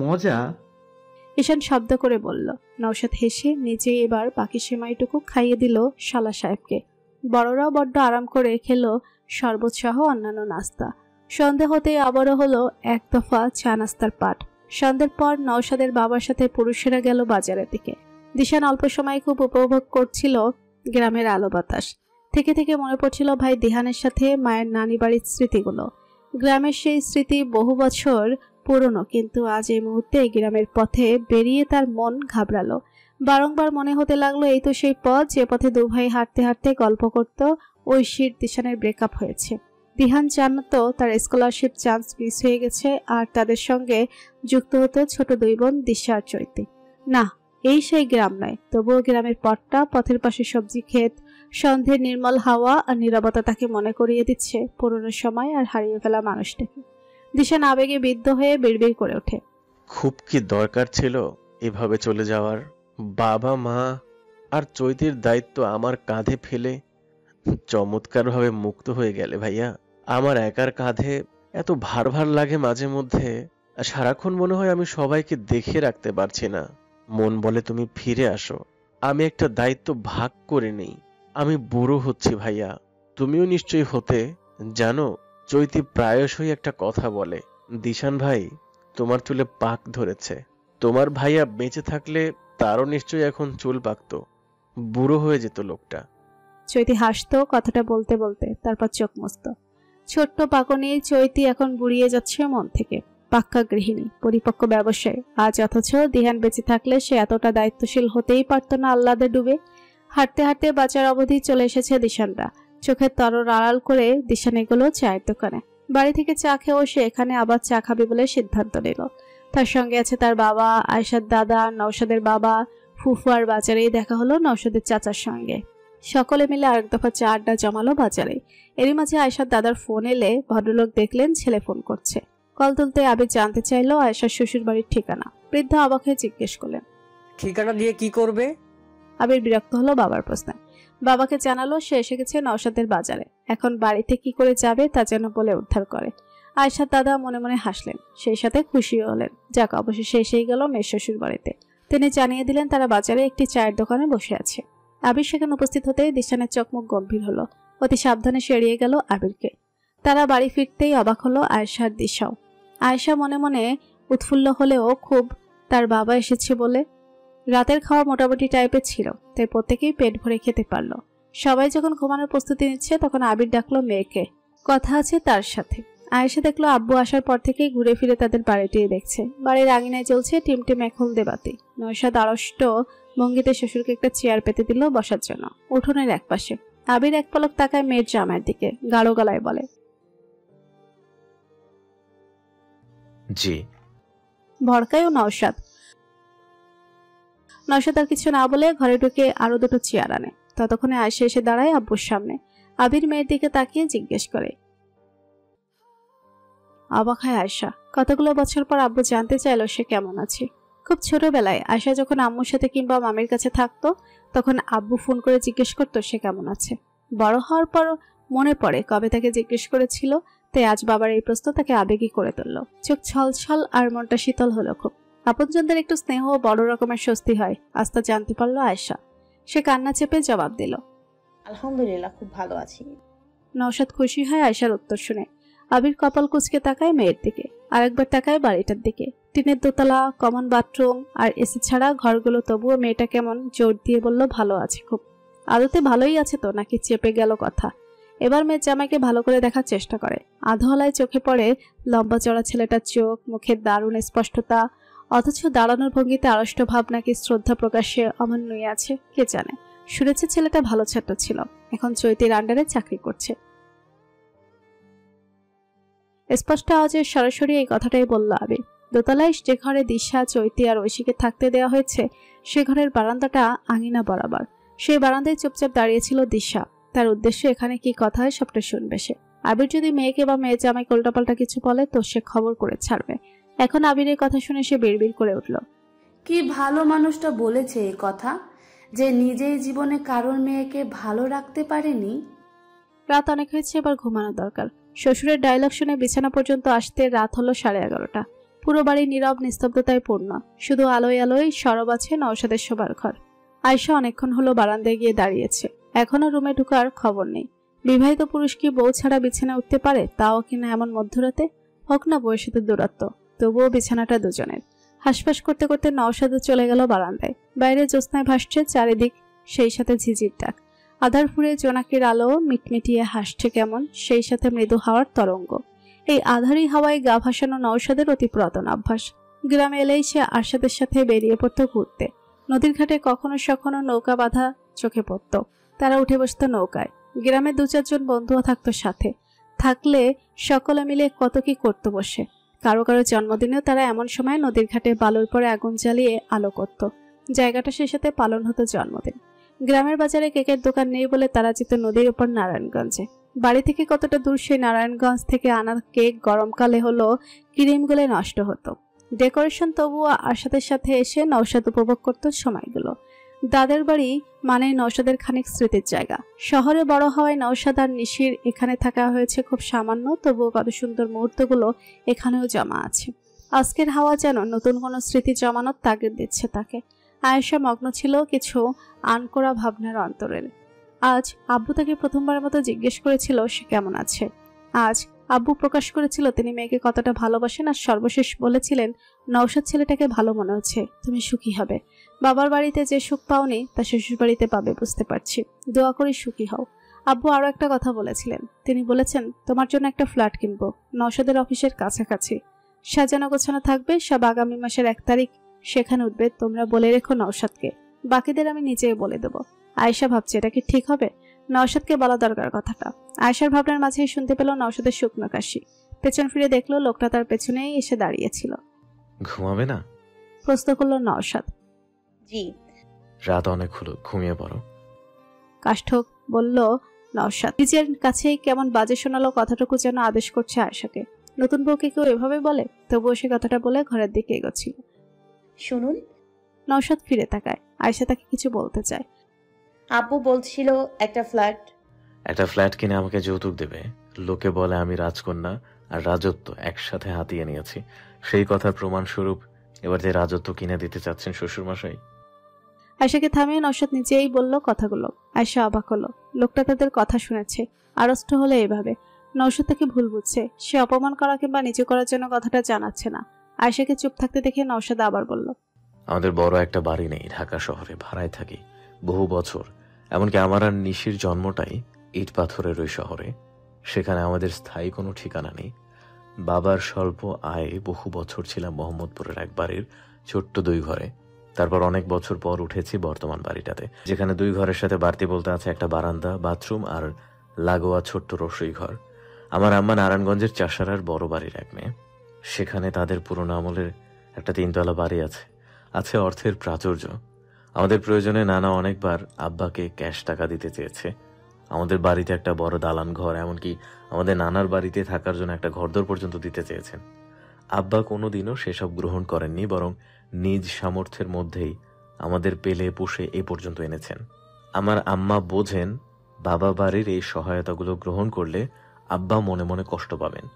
মজা। ঈশান শব্দ করে বলল। নওশাদ হেসে নিজে এবার বাকি সেমাইটুকু খাইয়ে দিল শালা সাহেবকে। বড়রাও বড্ড আরাম করে খেলো শরবত সহ অন্যান্য নাস্তা। সন্ধে হতেই আবারও হলো এক দফা চা নাস্তার পাট। সন্ধ্যের পর নওশাদের বাবার সাথে পুরুষেরা গেল বাজারের দিকে। দিশান অল্প সময় খুব উপভোগ করছিল গ্রামের আলো বাতাস। থেকে থেকে মনে পড়ছিল ভাই দিহানের সাথে মায়ের নানি বাড়ির স্মৃতিগুলো। গ্রামের সেই স্মৃতি বহু বছর পুরনো, কিন্তু আজ এই মুহূর্তে গ্রামের পথে বেরিয়ে তার মন ঘাবড়ালো। বারংবার মনে হতে লাগলো এই তো সেই পথ যে পথে দু ভাই হাঁটতে হাঁটতে গল্প করত ঐশীর দিশানের ব্রেকআপ হয়েছে। দিহান জানতো তার স্কলারশিপ চান্স মিস হয়ে গেছে, আর তাদের সঙ্গে যুক্ত হতো ছোট 2 বোন দিশা আর চৈতি। না, এই সেই গ্রাম নয়, তবুও গ্রামের পথটা, পথের পাশে সবজি ক্ষেত, সন্ধ্যের নির্মল হাওয়া আর নীরবতা তাকে মনে করিয়ে দিচ্ছে পুরনো সময় আর হারিয়ে ফেলা মানুষটাকে। দিশান আবেগে বিদ্ধ হয়ে বিড়বিড় করে ওঠে, খুব কি দরকার ছিল এভাবে চলে যাওয়ার? বাবা মা আর চৈতির দায়িত্ব আমার কাঁধে ফেলে চমৎকারভাবে মুক্ত হয়ে গেলে ভাইয়া। আমার একার কাঁধে এত ভার ভার লাগে মাঝে মধ্যে। সারাক্ষণ মনে হয় আমি সবাইকে দেখে রাখতে পারছি না। মন বলে তুমি ফিরে আসো, আমি একটা দায়িত্ব ভাগ করে নেই। আমি বুড়ো হচ্ছি ভাইয়া, তুমিও নিশ্চয়ই হতে। জানো, চৈতি প্রায়শই একটা কথা বলে, দিশান ভাই তোমার চুলে পাক ধরেছে। তোমার ভাইয়া বেঁচে থাকলে তারও নিশ্চয়ই এখন চুল পাকতো, বুড়ো হয়ে যেত লোকটা। চৈতি হাসতো কথাটা বলতে বলতে, তারপর চোখ মুছতো। ছোট্ট পাকো নিয়ে চৈতি এখন বুড়িয়ে যাচ্ছে মন থেকে। পাক্কা গৃহিণী, পরিপক্ক ব্যবসায়ী। আজ অথচ দিহান বেঁচে থাকলে সে এতটা দায়িত্বশীল হতেই পারত না আহ্লাদে ডুবে। হাঁটতে হাঁটতে বাজার অবধি চলে এসেছে দিশানরা। চোখের তরল আড়াল করে দিশান এগুলো চায়ের দোকানে। বাড়ি থেকে চা খেয়েও সে এখানে আবার চা খাবে বলে সিদ্ধান্ত নিল। তার সঙ্গে আছে তার বাবা, আয়েশার দাদা, নওশাদের বাবা, ফুফু। আর বাজারেই দেখা হলো নওশাদের চাচার সঙ্গে। সকলে মিলে আরেক দফা চা আড্ডা জমালো বাজারে। এরই মাঝে আয়েশার দাদার ফোন এলে ভদ্রলোক দেখলেন ছেলে ফোন করছে। কল তুলতে আবির জানতে চাইলো আয়েশার শ্বশুর বাড়ির ঠিকানা। বৃদ্ধ অবাক হয়ে জিজ্ঞেস করলেন, ঠিকানা দিয়ে কি করবে? আবির বিরক্ত হলো বাবার প্রশ্নে। বাবাকে জানালো সে এসে গেছে নওশাদের বাজারে, এখন বাড়িতে কি করে যাবে তা যেন বলে উদ্ধার করে। আয়েশার দাদা মনে মনে হাসলেন, সেই সাথে খুশিও হলেন। যাক, অবশেষে এসেই গেল মেয়ের শ্বশুর বাড়িতে। তিনি জানিয়ে দিলেন তারা বাজারে একটি চায়ের দোকানে বসে আছে। আবির সেখানে উপস্থিত হতেই দিশানের চোখ মুখ গম্ভীর হলো। অতি সাবধানে সে এড়িয়ে গেল আবিরকে। তারা বাড়ি ফিরতেই অবাক হলো আয়েশার দিশাও। আয়েশা মনে মনে উৎফুল্ল হলেও খুব তার বাবা এসেছে বলে। রাতের খাওয়া মোটামুটি টাইপের ছিল, তাই প্রত্যেকেই পেট ভরে খেতে পারলো। সবাই যখন ঘুমানোর প্রস্তুতি নিচ্ছে তখন আবির ডাকলো মেয়েকে, কথা আছে তার সাথে। আয়েশা দেখলো আব্বু আসার পর থেকেই ঘুরে ফিরে তাদের বাড়িটি দেখছে। বাড়ির আঙিনায় চলছে টিমটিম এখন দেবাতি। নয়শাদ আড়ষ্ট ভঙ্গিতে শ্বশুরকে একটা চেয়ার পেতে দিল বসার জন্য উঠোনের এক পাশে। আবির এক পলক তাকায় মেয়ের জামাইয়ের দিকে, গাঢ় গলায় বলে, জি। ভড়কায়ও নওশাদ। নওশাদ আর কিছু না বলে ঘরে ঢুকে আরো দুটো চেয়ার আনে। ততক্ষণে আয়েশা এসে দাঁড়ায় আব্বুর সামনে। আবির মেয়ের দিকে তাকিয়ে জিজ্ঞেস করে। অবাক হয় আয়েশা। কতগুলো বছর পর আব্বু জানতে চাইলো সে কেমন আছে। খুব ছোটবেলায় আয়েশা যখন আম্মুর সাথে কিংবা মামির কাছে থাকতো তখন আব্বু ফোন করে জিজ্ঞেস করতো সে কেমন আছে। বড় হওয়ার পর মনে পড়ে কবে তাকে জিজ্ঞেস করেছিল, তাই আজ বাবার এই প্রশ্ন তাকে আবেগী করে তুলল। চোখ ছলছল আর মনটা শীতল হলো খুব। আপনজনদের একটু স্নেহ বড় রকমের স্বস্তি হয়, আস্থা জানতে পারলো আয়েশা। সে কান্না চেপে জবাব দিল, আলহামদুলিল্লাহ, খুব ভালো আছি। নওশাদ খুশি হয় আয়েশার উত্তর শুনে। আবির কপাল কুঁচকে তাকায় মেয়ের দিকে, আরেকবার তাকায় বাড়িটার দিকে। টিনের দোতলা, কমন বাথরুম আর এসি ছাড়া ঘরগুলো, তবুও মেয়েটা কেমন জোর দিয়ে বলল ভালো আছে খুব। আদতে ভালোই আছে তো, নাকি চেপে গেল কথা। এবার মেয়ের জামাইকে ভালো করে দেখার চেষ্টা করে। আধোয়ালায় চোখে পড়ে লম্বা চড়া ছেলেটার চোখ, মুখের দারুণ স্পষ্টতা, অথচ দাঁড়ানোর ভঙ্গিতে আড়ষ্ট ভাব নাকি শ্রদ্ধা প্রকাশে অমন নুয়ে আছে কে জানে। শুনেছে ছেলেটা ভালো ছাত্র ছিল, এখন চৈতির আন্ডারে চাকরি করছে। স্পষ্ট আওয়াজে সরাসরি এই কথাটাই বলল আবির। দোতলায় যে ঘরে দিশা, চৈতি আর ঐশীকে থাকতে দেওয়া হয়েছে সে ঘরের বারান্দাটা আঙিনা বরাবর। সেই বারান্দায় চুপচাপ দাঁড়িয়েছিল দিশা। তার উদ্দেশ্য এখানে কি কথা হয় সবটা শুনবে সে। আবির যদি মেয়েকে বা মেয়ের জামাইকে উল্টাপাল্টা কিছু বলে তো সে খবর করে ছাড়বে। এখন আবিরের কথা শুনে সে বিড়বিড় করে উঠল, কি ভালো মানুষটা বলেছে এই কথা, যে নিজেই জীবনে কারোর মেয়েকে ভালো রাখতে পারেনি। রাত অনেক হয়েছে, এবার ঘুমানো দরকার। শ্বশুরের ডায়লগ শুনে বিছানা পর্যন্ত আসতে রাত হলো 11:30। পুরো বাড়ি নীরব নিস্তব্ধতায় পূর্ণ। শুধু আলোয় আলোয় সরব আছে নওশাদের শোবার ঘর। আয়েশা অনেকক্ষণ হলো বারান্দায় গিয়ে দাঁড়িয়েছে, এখনো রুমে ঢুকার খবর নেই। বিবাহিত পুরুষ কি বউ ছাড়া বিছানা উঠতে পারে, তাও কিনা এমন মধ্যরাতে? হোক না বউয়ের সাথে দূরত্ব, তবুও বিছানাটা দুজনের। হাসপাস করতে করতে নওশাদও চলে গেল বারান্দায়। বাইরে জ্যোৎস্নায় ভাসছে চারিদিক, সেই সাথে ঝিঝির ডাক। আধার ফুরে জোনাকির আলো মিটমিটিয়ে হাসছে কেমন, সেই সাথে মৃদু হাওয়ার তরঙ্গ। এই আধারি হাওয়ায় গা ভাসানো নওশাদের অতি পুরাতন অভ্যাস। গ্রামে এলেই সে আরশাদের সাথে বেরিয়ে পড়তো ঘুরতে। নদীর ঘাটে কখনো সখনো নৌকা বাঁধা চোখে পড়তো, তারা উঠে বসতো নৌকায়। গ্রামে 2-4 বন্ধুও থাকতো সাথে, থাকলে সকলে মিলে কত কি করতো বসে। কারো কারো জন্মদিনেও তারা এমন সময় নদীর ঘাটে বালুর পরে আগুন জ্বালিয়ে আলো করত। জায়গাটা সে সাথে পালন হতো জন্মদিন। গ্রামের বাজারে কেকের দোকান নেই বলে তারা যেত নদীর উপর নারায়ণগঞ্জে। বাড়ি থেকে কতটা দূর সেই নারায়ণগঞ্জ থেকে আনা কেক গরমকালে হলো ক্রিম গলে নষ্ট হতো। ডেকোরেশন তবুও আরশাদের সাথে এসে নওশাদ উপভোগ করত সময়গুলো। দাদের বাড়ি মানে নওশাদের খানিক স্মৃতির জায়গা। শহরে বড় হওয়ায় নওশাদ আর নিশির এখানে থাকা হয়েছে খুব সামান্য, তবুও কত সুন্দর মুহূর্তগুলো এখানেও জমা আছে। আজকের হাওয়া যেন নতুন কোনো স্মৃতি জমানোর তাগিদ দিচ্ছে তাকে। আয়েশা মগ্ন ছিল কিছু আনকোরা ভাবনার অন্তরের। আজ আব্বু তাকে প্রথমবারের মতো জিজ্ঞেস করেছিল সে কেমন আছে। আজ আব্বু প্রকাশ করেছিল তিনি মেয়েকে কতটা ভালোবাসেন, আর সর্বশেষ বলেছিলেন নওশাদ ছেলেটাকে ভালো মনে হচ্ছে, তুমি সুখী হবে। বাবার বাড়িতে যে সুখ পাওনি তা শ্বশুর বাড়িতে পাবে বুঝতে পারছি, দোয়া করি সুখী হও। আব্বু আরো একটা কথা বলেছিলেন, তিনি বলেছেন তোমার জন্য একটা ফ্ল্যাট কিনবো নওশাদের অফিসের কাছাকাছি। সাজানো গোছানো থাকবে, সব আগামী মাসের 1 তারিখ সেখানে উঠবে। তোমরা বলে রেখো নওশাদকে, বাকিদের আমি নিজেই বলে দেবো। আয়েশা ভাবছে এটা কি ঠিক হবে? নওশাদকে বলা দরকার কথাটা। আয়েশার ভাবনার মাঝেই শুনতে পেল নওশাদের শুকনো কাশি। পেছন ফিরে দেখলো লোকটা তার পেছনেই এসে দাঁড়িয়েছিল। ঘুমাবে না? প্রশ্ন করলো নওশাদ। জি। রাত অনেক হলো, ঘুমিয়ে পড়ো। কাষ্ঠক বলল নওশাদ। নিজের কাছেই কেমন বাজে শোনালো কথাটুকু, যেন আদেশ করছে আয়েশাকে। নতুন বউকে কেউ এভাবে বলে? তবুও সে কথাটা বলে ঘরের দিকে এগোচ্ছিল। শুনুন। নওশাদ ফিরে তাকায়। আয়েশা তাকে কিছু বলতে চায়। আব্বু বলছিল একটা ফ্ল্যাট কিনে আমাকে যৌতুক দেবে। লোকে বলে আমি রাজকন্যা আর রাজত্ব একসাথে হাতিয়ে নিয়েছি। সেই কথার প্রমাণস্বরূপ এবার যে রাজত্ব কিনে দিতে চাচ্ছেন শ্বশুরমশাই। আয়েশাকে থামিয়ে নওশাদ নিজেই বলল কথাগুলো। আয়েশা অবাক হলো। লোকটা তাদের কথা শুনেছে, আড়ষ্ট হলে এভাবে। নওশাদ তাকে ভুল বুঝছে। সে অপমান করা কিংবা নিচু করার জন্য কথাটা জানাচ্ছে না। আয়েশাকে চুপ থাকতে দেখে নওশাদ আবার বলল, আমাদের বড় একটা বাড়ি নেই, ঢাকা শহরে ভাড়ায় থাকি বহু বছর। এমনকি আমার আর নিশির জন্মটাই ইট পাথরের ওই শহরে। সেখানে আমাদের স্থায়ী কোনো ঠিকানা নেই। বাবার স্বল্প আয়ে বহু বছর ছিলাম মোহাম্মদপুরের এক বাড়ির ছোট্ট 2 ঘরে। তারপর অনেক বছর পর উঠেছি বর্তমান বাড়িটাতে, যেখানে 2 ঘরের সাথে বাড়তি বলতে আছে একটা বারান্দা, বাথরুম আর লাগোয়া ছোট্ট রসোই ঘর। আমার আম্মা নারায়ণগঞ্জের চাষারার বড় বাড়ির এক মেয়ে। সেখানে তাদের পুরোনো আমলের একটা 3 তলা বাড়ি আছে অর্থের প্রাচুর্য। আমাদের প্রয়োজনে নানা অনেকবার আব্বাকে ক্যাশ টাকা দিতে চেয়েছে। আমাদের বাড়িতে একটা বড় দালান ঘর, এমনকি আমাদের নানার বাড়িতে থাকার জন্য একটা ঘরদোর পর্যন্ত দিতে চেয়েছেন। আব্বা কোনোদিনও সেসব গ্রহণ করেননি, বরং নিজ সামর্থ্যের মধ্যেই আমাদের পেলে পুষে এ পর্যন্ত এনেছেন। আমার আম্মা বোঝেন বাবা বাড়ির এই সহায়তাগুলো গ্রহণ করলে আব্বা মনে মনে কষ্ট পাবেন।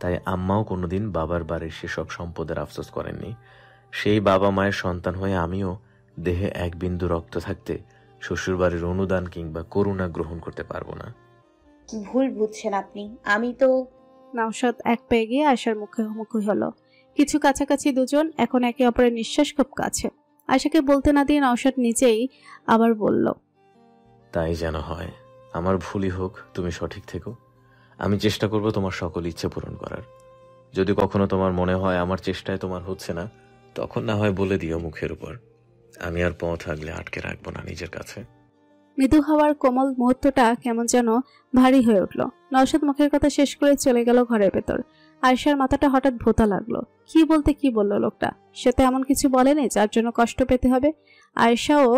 তাই আম্মাও কোনোদিন বাবার বাড়ির সেসব সম্পদের আফসোস করেননি। সেই বাবা মায়ের সন্তান হয়ে আমিও দেহে 1 বিন্দু রক্ত থাকতে শ্বশুরবাড়ির অনুদান কিংবা করুণা গ্রহণ করতে পারবো না। ভুল বুঝছেন আপনি। আমি তো। নওশাদ এক পেয়ে গিয়ে আয়েশার মুখোমুখি হলো। কিছু কাছাকাছি দুজন, এখন একে অপরের নিঃশ্বাস খুব কাছে। আয়েশাকে বলতে না দিয়ে নওশাদ নিজেই আবার বলল, তাই যেন হয়। আমার ভুলই হোক, তুমি সঠিক থেকো। আমি চেষ্টা করব তোমার সকল ইচ্ছে পূরণ করার। যদি কখনো তোমার মনে হয় আমার চেষ্টায় তোমার হচ্ছে না, তখন না হয় বলে দিও মুখের উপর। আমি আর পথ আগলে আটকে রাখবো না নিজের কাছে। মৃদু হওয়ার কোমল মুহূর্তটা কেমন যেন ভারী হয়ে উঠল। নওশাদ মুখের কথা শেষ করে চলে গেল ঘরের ভেতর। আয়েশার মাথাটা হঠাৎ ভোঁতা লাগলো। কি বলতে কি বলল লোকটা? সে তো এমন কিছু বলেনি যার জন্য কষ্ট পেতে হবে। আয়েশাও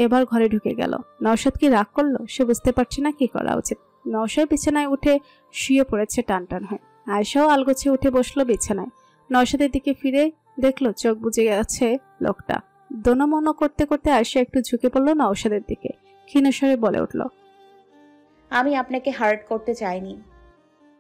এবার ঘরে ঢুকে গেল। নওশাদ কি রাগ করলো? সে বুঝতে পারছে না কি করা উচিত। নওশাদ বিছানায় উঠে শুয়ে পড়েছে টান হয়ে। আয়েশাও আলগোছে উঠে বসলো বিছানায়। নওশাদের দিকে ফিরে দেখলো চোখ বুজে গেছে লোকটা। দোনমনো করতে করতে আয়েশা একটু ঝুঁকে পড়লো নওশাদের দিকে। ক্ষীণস্বরে বলে উঠল, আমি আপনাকে হার্ট করতে চাইনি।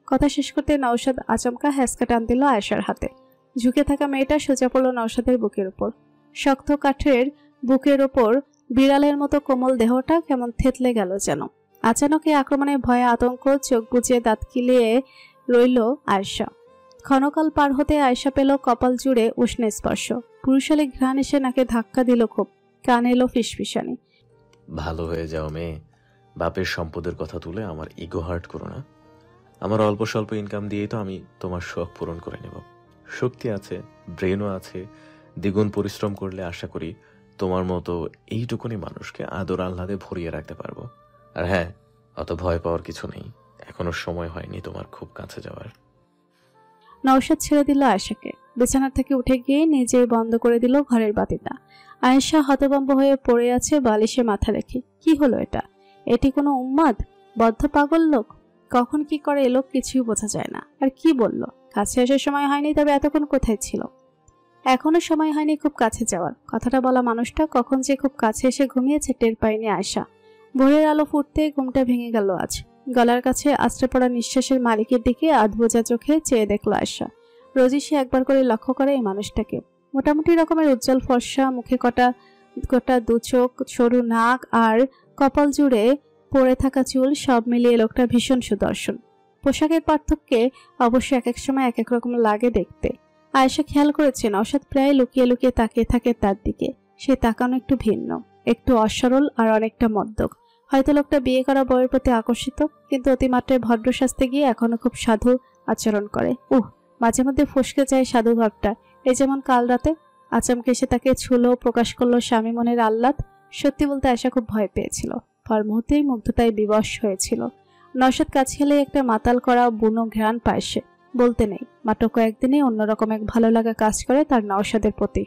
কথা শেষ করতে নওশাদ আচমকা হ্যাঁচকা টান দিল আয়েশার হাতে। ঝুঁকে থাকা মেয়েটা সোজা পড়ল নওশাদের বুকের উপর। শক্ত কাঠের বুকের ওপর বিড়ালের মতো কোমল দেহটা কেমন থেতলে গেল যেন। আচানক এই আক্রমণে ভয়ে আতঙ্ক চোখ বুজিয়ে দাঁত কিলিয়ে রইল আয়েশা। ক্ষণকাল পার হতে আয়েশা পেল কপাল জুড়ে উষ্ণ স্পর্শ। পুরুষালী ঘ্রাণ এসে নাকে ধাক্কা দিল খুব। কান এলো ফিসফিসানি। ভালো হয়ে যাও মেয়ে। বাপের সম্পদের কথা তুলে আমার ইগো হার্ট করো না। আমার অল্প স্বল্প ইনকাম দিয়েই তো আমি তোমার শখ পূরণ করে নেব। শক্তি আছে, ব্রেনও আছে। দ্বিগুণ পরিশ্রম করলে আশা করি তোমার মতো এইটুকুনি মানুষকে আদর আহ্লাদে ভরিয়ে রাখতে পারবো। আর হ্যাঁ, অত ভয় পাওয়ার কিছু নেই। এখনো সময় হয়নি তোমার খুব কাছে যাওয়ার। নওশাদ ছেড়ে দিল আয়েশাকে। বিছানা থেকে উঠে গিয়ে নিজেই বন্ধ করে দিল ঘরের বাতিটা। আয়েশা হতভম্ব হয়ে পড়ে আছে বালিশে মাথা রেখে। কি হলো এটা? এটি কোনো উন্মাদ, বদ্ধ পাগল লোক? কখন কি করে এ লোক কিছুই বোঝা যায় না। আর কি বলল? কাছে আসার সময় হয়নি, তবে এতক্ষণ কোথায় ছিল? এখনো সময় হয়নি খুব কাছে যাওয়ার। কথাটা বলা মানুষটা কখন যে খুব কাছে এসে ঘুমিয়েছে টের পায়নি আয়েশা। ভোরের আলো ফুটতে ঘুমটা ভেঙে গেল আজ। গলার কাছে আশ্রে পড়া নিঃশ্বাসের মালিকের দিকে আধবোজা চোখে চেয়ে দেখল আয়েশা। রোজই সে একবার করে লক্ষ্য করে এই মানুষটাকে। মোটামুটি রকমের উজ্জ্বল ফর্সা, মুখে কটা 2 চোখ, সরু নাক আর কপাল জুড়ে পড়ে থাকা চুল, সব মিলিয়ে লোকটা ভীষণ সুদর্শন। পোশাকের পার্থক্যে অবশ্য এক এক সময় এক এক রকম লাগে দেখতে। আয়েশা খেয়াল করেছে নওশাদ প্রায় লুকিয়ে লুকিয়ে তাকিয়ে থাকে তার দিকে। সে তাকানো একটু ভিন্ন, একটু অসরল আর অনেকটা মদ্যক। হয়তো লোকটা বিয়ে করা বউয়ের প্রতি আকর্ষিত, কিন্তু অতিমাত্রায় ভদ্র সাজতে গিয়ে এখনো খুব সাধু আচরণ করে। মাঝে মধ্যে ফসকে যায় সাধু ভাবটা। এই যেমন কাল রাতে আচমকে এসে তাকে ছুলো, প্রকাশ করলো স্বামী মনের আহ্লাদ। সত্যি বলতে আয়শা খুব ভয় পেয়েছিল, পর মুহূর্তেই মুগ্ধতায় বিবশ হয়েছিল। নওশাদ কাছে এলে একটা মাতাল করা বুনো ঘ্রাণ পায় সে, বলতে নেই। মাত্র কয়েকদিনে অন্যরকম এক ভালো লাগা কাজ করে তার নওশাদের প্রতি।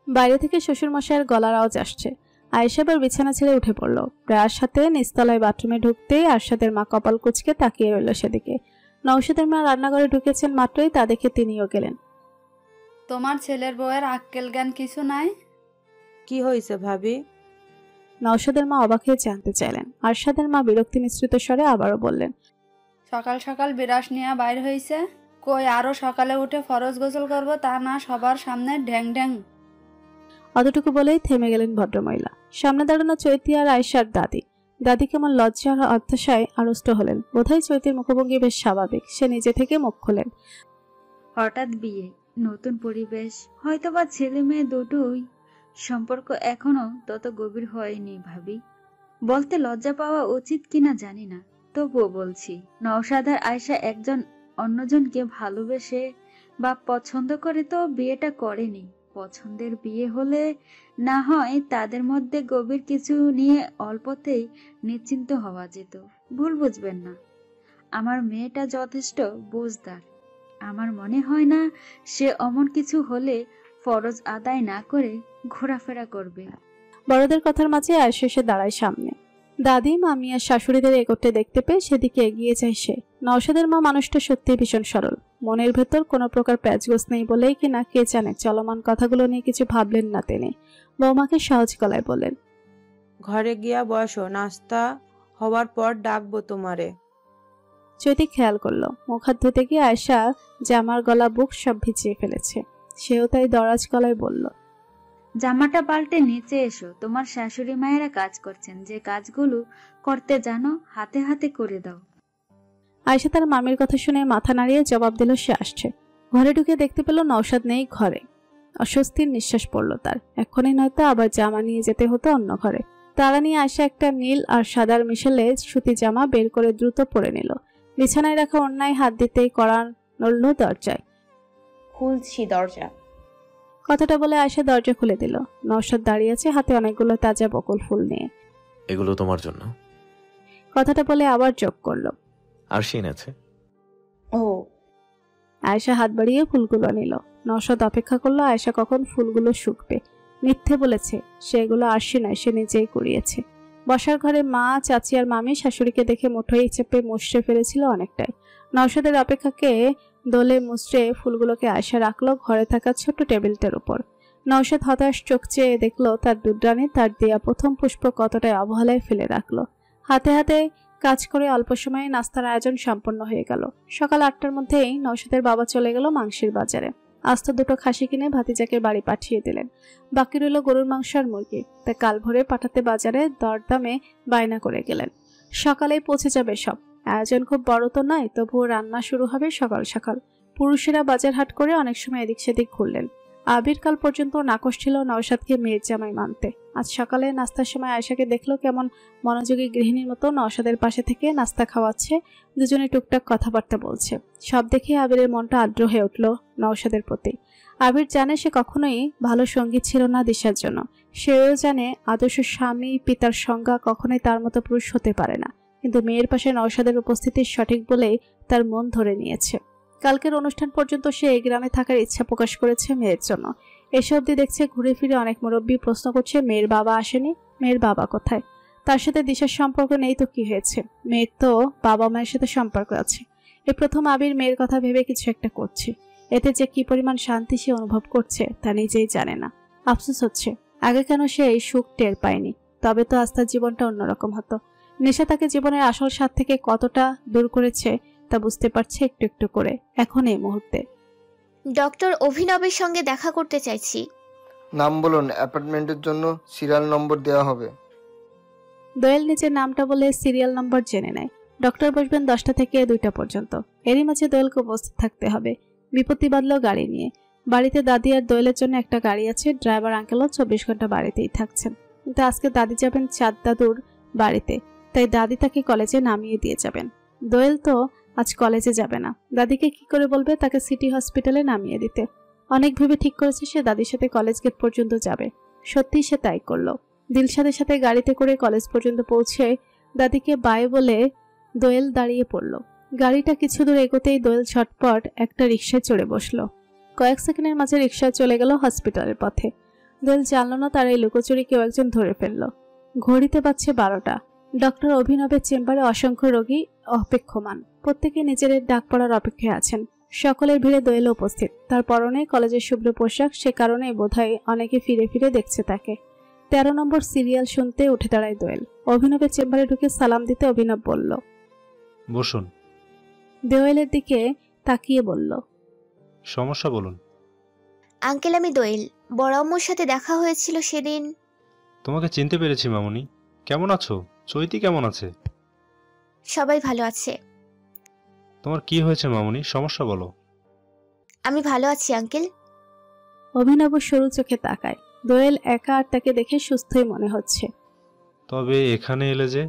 বাইরে থেকে শ্বশুরমশাইয়ের গলার আওয়াজ আসছে। আয়েশা এবার বিছানা ছেড়ে উঠে পড়ল। প্রায়ার সাথে নিচতলায় বাথরুমে ঢুকতেই আরশাদের মা কপাল কুঁচকে তাকিয়ে রইল সেদিকে। নওশাদের মা রান্নাঘরে ঢুকেছেন মাত্রই তা দেখে তিনিও গেলেন। তোমার ছেলের বউয়ের আক্কেল জ্ঞান কিছু নাই? কি হয়েছে ভাবি? নওশাদের মা অবাক হয়ে জানতে চাইলেন। আরশাদের মা বিরক্তি মিশ্রিত স্বরে আবারও বললেন, সকাল সকাল বিরাস নিয়ে বাইর হইছে। কই আরো সকালে উঠে ফরজ গোসল করব, তা না সবার সামনে ঢ্যাং ঢ্যাং। অতটুকু বলেই থেমে গেলেন ভদ্রমহিলা। সামনে দাঁড়ানো চৈতি আর আয়েশার দাদি। দাদি কেমন লজ্জা আর হতাশায় আড়ষ্ট হলেন। বোধহয় চৈতির মুখভঙ্গি বেশ স্বাভাবিক, সে নিজে থেকে মুখ খোলেন। হঠাৎ বিয়ে, নতুন পরিবেশ, হয়তোবা ছেলে মেয়ে দুটোই। সম্পর্ক এখনো তত গভীর হয়নি ভাবি। বলতে লজ্জা পাওয়া উচিত কিনা জানি না, তবুও বলছি। নওশাদ আর আয়েশা একজন অন্যজনকে ভালোবেসে বা পছন্দ করে তো বিয়েটা করেনি। পছন্দের বিয়ে হলে না হয় তাদের মধ্যে গভীর কিছু নিয়ে অল্পতেই নিশ্চিন্ত হওয়া যেত। ভুল বুঝবেন না, আমার মেয়েটা যথেষ্ট বুঝদার। আমার মনে হয় না সে অমন কিছু হলে ফরজ আদায় না করে ঘোরাফেরা করবে। বড়দের কথার মাঝে আয়েশা এসে দাঁড়ায় সামনে। দাদি, মামি আর শাশুড়িদের একত্রে দেখতে পেয়ে সেদিকে এগিয়ে যায় সে। নওশাদের মা মানুষটা সত্যি ভীষণ সরল, মনের ভেতর কোনো প্রকার প্যাচগোছ নেই বলেই কিনা কে জানে চলমান কথাগুলো নিয়ে কিছু ভাবলেন না তিনি। বৌমাকে সহজ গলায় বললেন, ঘরে গিয়া বসো, নাস্তা হওয়ার পর ডাকবো তোমারে। চৈতি খেয়াল করলো মুখ হাত ধুতে গিয়ে আয়েশা জামার গলা বুক সব ভিজিয়ে ফেলেছে। সেও তাই দরাজ গলায় বলল, জামাটা পাল্টে নিচে এসো। তোমার শাশুড়ি মায়েরা কাজ করছেন, যে কাজগুলো করতে জানো হাতে হাতে করে দাও। আয়েশা তার মামির কথা শুনে মাথা নাড়িয়ে জবাব দিল সে আসছে। ঘরে ঢুকে দেখতে পেল নওশাদ নেই ঘরে। অস্বস্তির নিঃশ্বাস পড়ল তার। এখনই নয়তো আবার জামা নিয়ে যেতে হতো অন্য ঘরে। তারা নিয়ে আয়েশা একটা নীল আর সাদার মিশেলে সুতি জামা বের করে দ্রুত পরে নিল। বিছানায় রাখা অন্যায় হাত দিতেই কড়া নড়ল দরজায়। খুলছি দরজা। কথাটা বলে আয়েশা দরজা খুলে দিল। নওশাদ দাঁড়িয়ে আছে হাতে অনেকগুলো তাজা বকুল ফুল নিয়ে। এগুলো তোমার জন্য। কথাটা বলে আবার যোগ করলো, আরশিন আছে। ও। আয়েশা হাত বাড়িয়ে ফুলগুলো নিল। নওশাদ অপেক্ষা করলো আয়েশা কখন ফুলগুলো শুকবে। মিথ্যে বলেছে, সেগুলো আরশি নয়, সে নিজেই কুড়িয়েছে। বসার ঘরে মা, চাচি আর মামি শাশুড়িকে দেখে মুঠোই চেপে মুষড়ে ফেলেছিল অনেকটাই। নওশাদের অপেক্ষাকে দোলে মুচড়ে ফুলগুলোকে আয়েশা রাখলো ঘরে থাকা ছোট্ট টেবিলটার উপর। নওশাদ হতাশ চোখ চেয়ে দেখলো তার দুধরানি তার দেয়া প্রথম পুষ্প কতটাই অবহেলায় ফেলে রাখলো। হাতে হাতে কাজ করে অল্প সময়ে নাস্তার আয়োজন সম্পন্ন হয়ে গেল। সকাল 8টার মধ্যেই নওশাদের বাবা চলে গেল মাংসের বাজারে। আস্ত দুটো খাসি কিনে ভাতিজাকে বাড়ি পাঠিয়ে দিলেন। বাকি রইল গরুর মাংস আর মুরগি, তাই কাল ভোরে পাঠাতে বাজারে দরদামে বায়না করে গেলেন। সকালেই পৌঁছে যাবে সব। আয়োজন খুব বড় তো নয়, তবুও রান্না শুরু হবে সকাল সকাল। পুরুষেরা বাজার হাট করে অনেক সময় এদিক সেদিক ঘুরলেন। আবির কাল পর্যন্ত নাকশ ছিল নওশাদকে মেয়ের জামাই মানতে। আজ সকালে নাস্তার সময় আয়েশাকে দেখলো কেমন মনোযোগী গৃহিণীর মতো নওশাদের পাশে থেকে নাস্তা খাওয়াচ্ছে, দুজনে টুকটাক কথাবার্তা বলছে। সব দেখে আবিরের মনটা আর্দ্র হয়ে উঠল নওশাদের প্রতি। আবির জানে সে কখনোই ভালো সঙ্গী ছিল না দিশার জন্য। সেও জানে আদর্শ স্বামী পিতার সংজ্ঞা কখনোই তার মতো পুরুষ হতে পারে না, কিন্তু মেয়ের পাশে নওশাদের উপস্থিতি সঠিক বলেই তার মন ধরে নিয়েছে। কালকের অনুষ্ঠান পর্যন্ত সে এই গ্রামে থাকার ইচ্ছা প্রকাশ করেছে মেয়ের জন্য। এসব অবধি দেখছে ঘুরে ফিরে অনেক মুরব্বী প্রশ্ন করছে মেয়ের বাবা আসেনি, মেয়ের বাবা কোথায়। তার সাথে দিশার সম্পর্ক নেই তো কি হয়েছে, মেয়ের তো বাবা মায়ের সাথে সম্পর্ক আছে। এই প্রথম আবির মেয়ের কথা ভেবে কিছু একটা করছে। এতে যে কি পরিমাণ শান্তি সে অনুভব করছে তা নিজেই জানে না। আফসোস হচ্ছে আগে কেন সে এই সুখ টের পায়নি, তবে তো আজ তার জীবনটা অন্যরকম হতো। নেশা তাকে জীবনের আসল স্বাদ থেকে কতটা দূর করেছে তা বুঝতে পারছে একটু একটু করে এখন এই মুহূর্তে। ডক্টর অভিনবের সঙ্গে দেখা করতে চাইছি। নাম বলুন, অ্যাপয়েন্টমেন্টের জন্য সিরিয়াল নম্বর দেওয়া হবে। দোয়েল নিজের নামটা বলে সিরিয়াল নম্বর জেনে নেয়। ডক্টর বসবেন 10টা থেকে 2টা পর্যন্ত। এরই মাঝে দোয়েলকে উপস্থিত থাকতে হবে। বিপত্তি বাঁধল গাড়ি নিয়ে। বাড়িতে দাদি আর দোয়েলের জন্য একটা গাড়ি আছে। ড্রাইভার আঙ্কেলও 24 ঘন্টা বাড়িতেই থাকছেন, কিন্তু আজকে দাদি যাবেন চাঁদ দাদুর বাড়িতে, তাই দাদি তাকে কলেজে নামিয়ে দিয়ে যাবেন। দোয়েল তো আজ কলেজে যাবে না। দাদিকে কি করে বলবে তাকে সিটি হসপিটালে নামিয়ে দিতে। অনেক ভেবে ঠিক করেছে সে দাদির সাথে কলেজ গেট পর্যন্ত যাবে। সত্যিই সে তাই করলো। দিলশাদের সাথে গাড়িতে করে কলেজ পর্যন্ত পৌঁছে দাদিকে বাই বলে দোয়েল দাঁড়িয়ে পড়ল। গাড়িটা কিছু দূর এগোতেই দোয়েল ঝটপট একটা রিকশায় চড়ে বসলো। কয়েক সেকেন্ডের মাঝে রিকশা চলে গেল হসপিটালের পথে। দোয়েল জানল না তার এই লুকোচুরি কেউ একজন ধরে ফেলল। ঘড়িতে বাজছে 12টা। ডক্টর অভিনবের চেম্বারে অসংখ্য রোগী অপেক্ষমান। প্রত্যেকে নিজের ডাক পড়ার অপেক্ষায় আছেন। সকলের ভিড়ে দোয়েল উপস্থিত। তার পরনে কলেজের শুভ্র পোশাক, সে কারণে বোধহয় অনেকে ফিরে ফিরে দেখছে তাকে। 13 নম্বর সিরিয়াল শুনতে উঠে দাঁড়ায় দোয়েল। অভিনবের চেম্বারে ঢুকে সালাম দিতে অভিনব বলল, বসুন। দোয়েলের দিকে তাকিয়ে বলল, সমস্যা বলুন। আঙ্কেল, আমি দোয়েল। বড় আম্মুর সাথে দেখা হয়েছিল সেদিন। তোমাকে চিনতে পেরেছি মামুনি। কেমন আছো? চৈতি কেমন আছে? সবাই ভালো আছে। তোমার কি হয়েছে মামুনি? সমস্যা বলো। আমি ভালো আছি আঙ্কেল। অভিনব সরু চোখে তাকায়। দোয়েল একা আর তাকে দেখে সুস্থই মনে হচ্ছে। তবে এখানে এলে যে?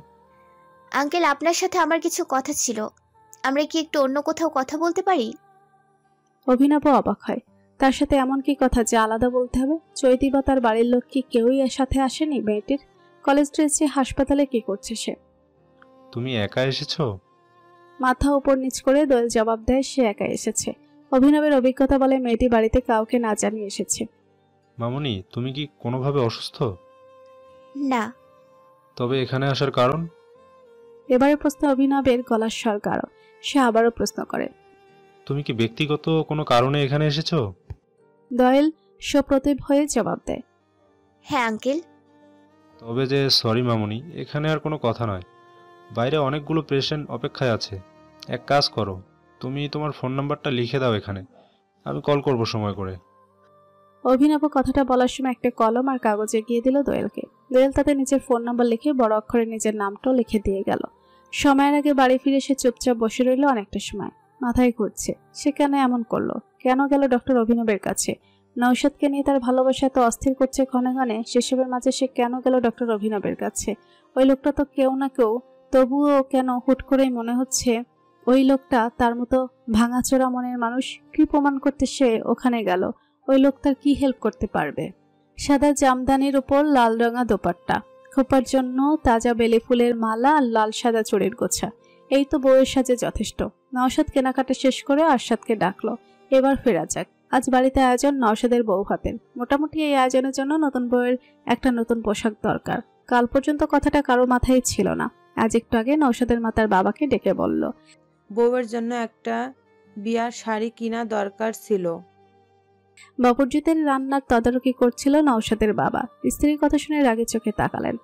আঙ্কেল, আপনার সাথে আমার কিছু কথা ছিল। আমরা কি একটু অন্য কোথাও কথা বলতে পারি? অভিনব অবাক হয়। তার সাথে এমন কি কথা যে আলাদা বলতে হবে? চৈতি বা তার বাড়ির লোক কি কেউই এর সাথে আসেনি মেয়েটির? কলেজ ড্রেসে হাসপাতালে কি করছে সে? তুমি একা এসেছো? মাথা উপর নিচ করে দোয়েল জবাব দেয়, সে একা এসেছে। অভিনবের অভিজ্ঞতা বলে মেয়েটি বাড়িতে কাউকে না জানিয়ে এসেছে। মামুনি, তুমি কি কোনোভাবে অসুস্থ? না। তবে এখানে আসার কারণ? এবারের প্রশ্ন অভিনবের গলার স্বর গাঢ়। সে আবারও প্রশ্ন করে, তুমি কি ব্যক্তিগত কোনো কারণে এখানে এসেছো? দোয়েল সপ্রতিভ হয়ে জবাব দেয়, হ্যাঁ আঙ্কেল। তবে যে সরি মামুনি, এখানে আর কোনো কথা নয়। বাইরে অনেকগুলো পেশেন্ট অপেক্ষায় আছে। এক কাজ করো, তুমি তোমার ফোন নাম্বারটা লিখে দাও এখানে, আমি কল করব সময় করে। অভিনব কথাটা বলার সময় একটা কলম আর কাগজে গিয়ে দিল দোয়েলকে। দোয়েল তাতে নিজের ফোন নাম্বার লিখে বড় অক্ষরে নিজের নামটাও লিখে দিয়ে গেল। সময়ের আগে বাড়ি ফিরে সে চুপচাপ বসে রইল অনেকটা সময়। মাথায় ঘুরছে সে কেন এমন করলো, কেন গেল ডক্টর অভিনবের কাছে। নওশাদকে নিয়ে তার ভালোবাসা এত অস্থির করছে ক্ষণে ক্ষণে, সেসবের মাঝে সে কেন গেল ডক্টর অভিনবের কাছে? ওই লোকটা তো কেউ না কেউ, তবুও কেন হুট করেই মনে হচ্ছে ওই লোকটা তার মতো ভাঙাচোরা মনের মানুষ? কি প্রমাণ করতে সে ওখানে গেল? ওই লোকটার কি হেল্প করতে পারবে? সাদা জামদানির উপর লাল রঙা দোপাট্টা, খোপার জন্য তাজা বেলি ফুলের মালা আর লাল সাদা চুড়ির গোছা, এই তো বউয়ের সাজে যথেষ্ট। নওশাদ কেনাকাটা শেষ করে আরশাদকে ডাকলো, এবার ফেরা যাক। আজ বাড়িতে আয়োজন নওশাদের বউ ভাতের। মোটামুটি এই আয়োজনের জন্য নতুন বউয়ের একটা নতুন পোশাক দরকার। কাল পর্যন্ত কথাটা কারো মাথায় ছিল না। আজ একটু আগে নওশাদের মা তার বাবাকে ডেকে বলল, বউয়ের জন্য একটা বিয়ার শাড়ি কিনা দরকার ছিল। বাবুর্জিদের রান্নার তদারকি করছিল নওশাদের বাবা। স্ত্রীর কথা শুনে রাগে চোখে তাকালেন।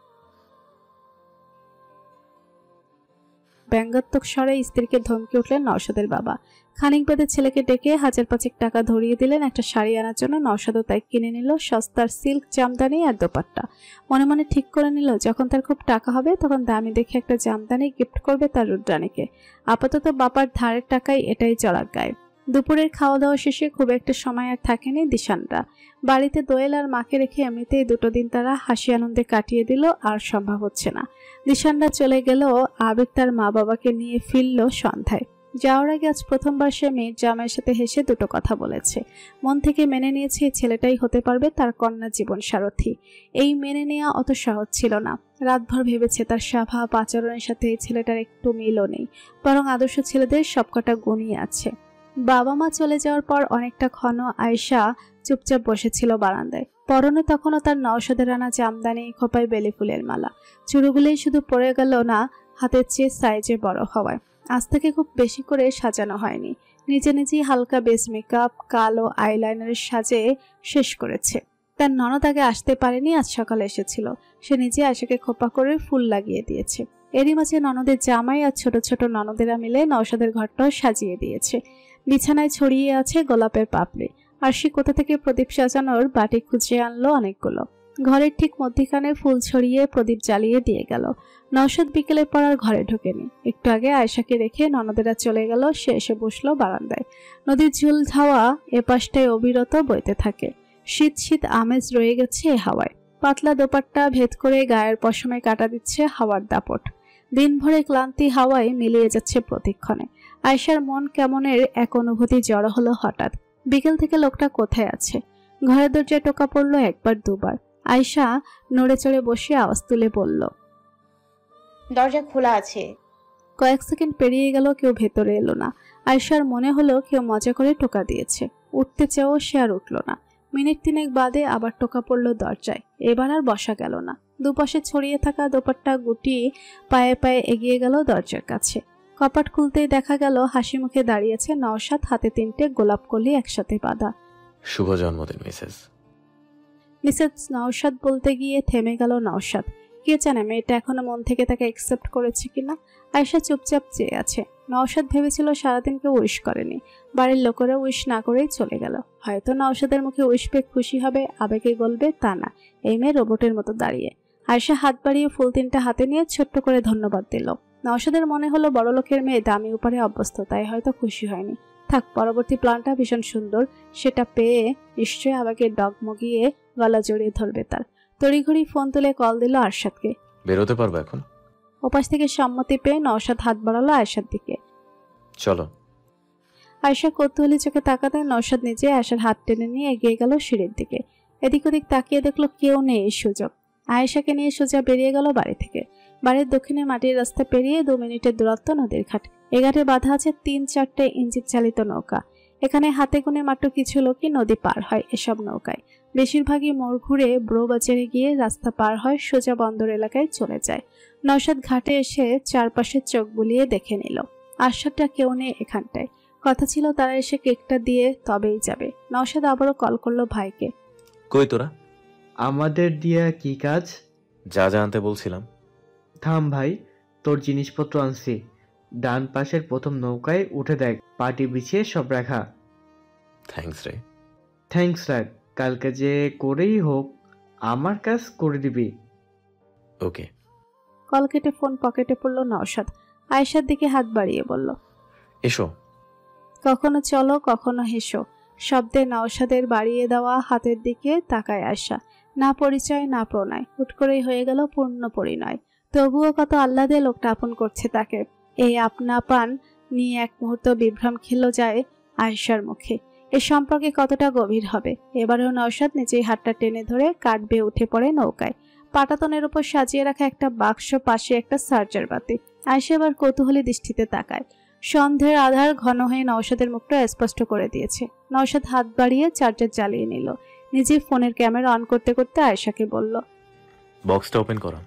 ব্যঙ্গাত্মক স্বরে স্ত্রীকে ধমকে উঠলেন নওশাদের বাবা। খানিক বাদে ছেলেকে ডেকে 1000-5 টাকা ধরিয়ে দিলেন একটা শাড়ি আনার জন্য। নওশাদও তাই কিনে নিল সস্তার সিল্ক জামদানি আর দোপাট্টা। মনে মনে ঠিক করে নিল যখন তার খুব টাকা হবে তখন দামি দেখে একটা জামদানি গিফট করবে তার রুদ্রাণীকে। আপাতত বাবার ধারের টাকায় এটাই চড়াক গায়। দুপুরের খাওয়া দাওয়া শেষে খুব একটা সময় আর থাকেনি দিশানরা। বাড়িতে দোয়েল আর মাকে রেখে এমনিতেই 2 দিন তারা হাসি আনন্দে কাটিয়ে দিল, আর সম্ভব হচ্ছে না। দিশানরা চলে গেল, আবেগ তার মা বাবাকে নিয়ে ফিরল সন্ধ্যায়। যাওয়ার আগে আজ প্রথমবার সে মেয়ের জামাইয়ের সাথে হেসে 2 কথা বলেছে। মন থেকে মেনে নিয়েছে এই ছেলেটাই হতে পারবে তার কন্যা জীবন সারথী। এই মেনে নেওয়া অত সহজ ছিল না। রাতভর ভেবেছে তার স্বভাব আচরণের সাথে এই ছেলেটার একটু মিলও নেই, বরং আদর্শ ছেলেদের সবকটা গুণই আছে। বাবা মা চলে যাওয়ার পর অনেকটা ক্ষণ আয়েশা চুপচাপ বসেছিল বারান্দায়। পরনে তখনও তার নওশাদের আনা জামদানি, খোপায় বেলি ফুলের মালা। চুড়িগুলোই শুধু পড়ে গেল না, হাতের চেয়ে সাইজে বড় হওয়ায়। আজ থেকে খুব বেশি করে সাজানো হয়নি। নিজে নিজেই হালকা বেস মেকআপ, কালো আইলাইনারের সাজে শেষ করেছে। তার ননদ আগে আসতে পারেনি, আজ সকালে এসেছিল। সে নিজে আয়েশাকে খোপা করে ফুল লাগিয়ে দিয়েছে। এরই মাঝে ননদের জামাই আর ছোট ছোট ননদেরা মিলে নওশাদের ঘরটাও সাজিয়ে দিয়েছে। বিছানায় ছড়িয়ে আছে গোলাপের পাপড়ি। আর সে কোথা থেকে প্রদীপ সাজানোর বাটি খুঁজে আনলো অনেকগুলো। ঘরের ঠিক মধ্যখানে ফুল ছড়িয়ে প্রদীপ জ্বালিয়ে দিয়ে গেল। নওশাদ বিকেলের পর আর ঘরে ঢোকেনি। একটু আগে আয়েশাকে রেখে ননদেরা চলে গেল, সে এসে বসলো বারান্দায়। নদীর ঝুল ধাওয়া এপাশটায় অবিরত বইতে থাকে। শীত শীত আমেজ রয়ে গেছে এ হাওয়ায়। পাতলা দোপাট্টা ভেদ করে গায়ের পশমে কাটা দিচ্ছে হাওয়ার দাপট। দিনভরে ক্লান্তি হাওয়ায় মিলিয়ে যাচ্ছে প্রতিক্ষণে। আয়শার মন কেমনের এক অনুভূতি জড়ো হলো হঠাৎ। বিকেল থেকে লোকটা কোথায় আছে? ঘরের দরজায় টোকা পড়লো একবার দুবার। আয়শা নড়ে চড়ে বসে আওয়াজ তুলে বলল, দরজা খোলা আছে। কয়েক সেকেন্ড পেরিয়ে গেল, কেউ ভেতরে এলো না। আয়শার মনে হলো কেউ মজা করে টোকা দিয়েছে। উঠতে চেয়েও সে আর উঠল না। মিনিট 3 বাদে আবার টোকা পড়ল দরজায়। এবার আর বসা গেল না। দুপাশে ছড়িয়ে থাকা দোপাট্টা গুটিয়ে পায়ে পায়ে এগিয়ে গেল দরজার কাছে। কপাট খুলতেই দেখা গেল হাসি মুখে দাঁড়িয়েছে নওশাদ, হাতে 3টে গোলাপ কলি একসাথে বাঁধা। শুভ জন্মদিন মিসেস নওশাদ বলতে গিয়ে থেমে গেল নওশাদ। কে জানে মেয়েটা এখনো মন থেকে তাকে অ্যাকসেপ্ট করেছে কিনা। আয়শা চুপচাপ চেয়ে আছে। নওশাদ ভেবেছিল সারাদিন কেউ উইশ করেনি, বাড়ির লোকেরা উইশ না করেই চলে গেল। হয়তো নওশাদের মুখে উইশ পেয়ে খুশি হবে, আবেগে গলবে, তা না, এই মেয়ে রোবটের মতো দাঁড়িয়ে। আয়শা হাত বাড়িয়ে ফুল 3টা হাতে নিয়ে ছোট্ট করে ধন্যবাদ দিল। নওশাদের মনে হলো বড় লোকের মেয়ে দামি উপরে অভ্যস্ত, তাই হয়তো খুশি হয়নি। থাক, পরবর্তী প্ল্যানটা ভীষণ সুন্দর, সেটা পেয়ে নিশ্চয়ই আবেগে ডগমগিয়ে গলা জড়িয়ে ধরবে তার। তড়িঘড়ি ফোন তুলে কল দিল আরশাদকে। বেরোতে পারবো এখন? ওপাশ থেকে সম্মতি পেয়ে নওশাদ হাত বাড়ালো আয়শার দিকে। চলো। আয়শা কৌতূহলী চোখে তাকাতে নওশাদ নিজে আয়শার হাত টেনে নিয়ে এগিয়ে গেল সিঁড়ির দিকে। এদিক ওদিক তাকিয়ে দেখলো কেউ নেই এই সুযোগ। আয়েশাকে নিয়ে সোজা বেরিয়ে গেল বাড়ি থেকে। বাড়ির দক্ষিণে মাটির রাস্তা পেরিয়ে 2 মিনিটের দূরত্ব নদীর ঘাট। এ ঘাটে বাঁধা আছে 3-4টে ইঞ্জিন চালিত নৌকা। এখানে হাতে গুনে মাত্র কিছু লোকই নদী পার হয় এসব নৌকায়। বেশিরভাগই মোড় ঘুরে ব্রোবাজারে গিয়ে রাস্তা পার হয়, সোজা বন্দর এলাকায় চলে যায়। নওশাদ ঘাটে এসে চারপাশে চোখ বুলিয়ে দেখে নিল। আশাটা কেউ নেই এখানটায়। কথা ছিল তারা এসে কেকটা দিয়ে তবেই যাবে। নওশাদ আবারও কল করলো ভাইকে। কই তোরা? আমাদের দিয়া কি কাজ? যা আনতে বলছিলাম। থাম ভাই, তোর জিনিসপত্র আনছি। ডান পাশের প্রথম নৌকায় উঠে দেখ, পাটি বিছিয়ে সব রাখা। থ্যাঙ্কস রে। থ্যাঙ্কস রাখ, কালকে যে করেই হোক আমার কাজ করে দিবি। ওকে। কল কেটে ফোন পকেটে পড়ল নওশাদ। আয়েশার দিকে হাত বাড়িয়ে বলল, এসো। কখনো চলো, কখনো হেসো শব্দে নওশাদের বাড়িয়ে দেওয়া হাতের দিকে তাকায় আয়শা। না পরিচয় না প্রণয়, হুট করেই হয়ে গেল পূর্ণ পরিণয়। তবুও কত আহ্লাদে লোকটা আপন করছে তাকে। এই আপনা পান নিয়ে এক মুহূর্ত বিভ্রম খেলো যায় আয়েশার মুখে। এ সম্পর্কে কতটা গভীর হবে। এবারেও নওশাদ নিজেই হাতটা টেনে ধরে কাঠ বেয়ে উঠে পড়ে নৌকায়। পাটাতনের উপর সাজিয়ে রাখা একটা বাক্স, পাশে একটা চার্জার বাতি। আয়েশা এবার কৌতূহলী দৃষ্টিতে তাকায়। সন্ধ্যের আধার ঘন হয়ে নওশাদের মুখটা স্পষ্ট করে দিয়েছে। নওশাদ হাত বাড়িয়ে চার্জার জ্বালিয়ে নিল। নিজে ফোনের ক্যামেরা অন করতে করতে আয়েশাকে বলল, বক্সটা ওপেন করো।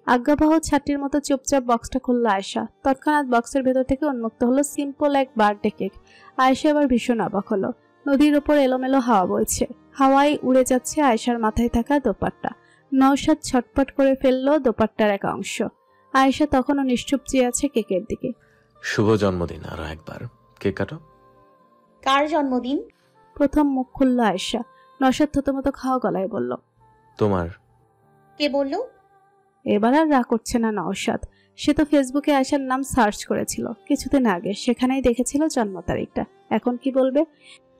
আজ্ঞাবহ ছাত্রীর মতো চুপচাপ বক্সটা খুলল আয়েশা। তৎক্ষণাৎ বক্সের ভেতর থেকে উন্মুক্ত হলো সিম্পল এক বার্থডে কেক। আয়েশা এবার ভীষণ অবাক হলো। নদীর ওপর এলোমেলো হাওয়া বইছে, হাওয়ায় উড়ে যাচ্ছে আয়েশার মাথায় থাকা দোপাট্টা। নওশাদ ছটপট করে ফেললো দোপাট্টার এক অংশ। আয়েশা তখনও নিশ্চুপ চেয়ে আছে কেকের দিকে। শুভ জন্মদিন। আরো একবার কেক কাটো। কার জন্মদিন? প্রথম মুখ খুলল আয়েশা। নওশাদ থতমত খাওয়া গলায় বলল, তোমার। কে বলল? এবার আর রাগ করছে না নওশাদ। সে তো ফেসবুকে আয়েশার নাম সার্চ করেছিল কিছুদিন আগে, সেখানেই দেখেছিল জন্ম তারিখটা। এখন কি বলবে?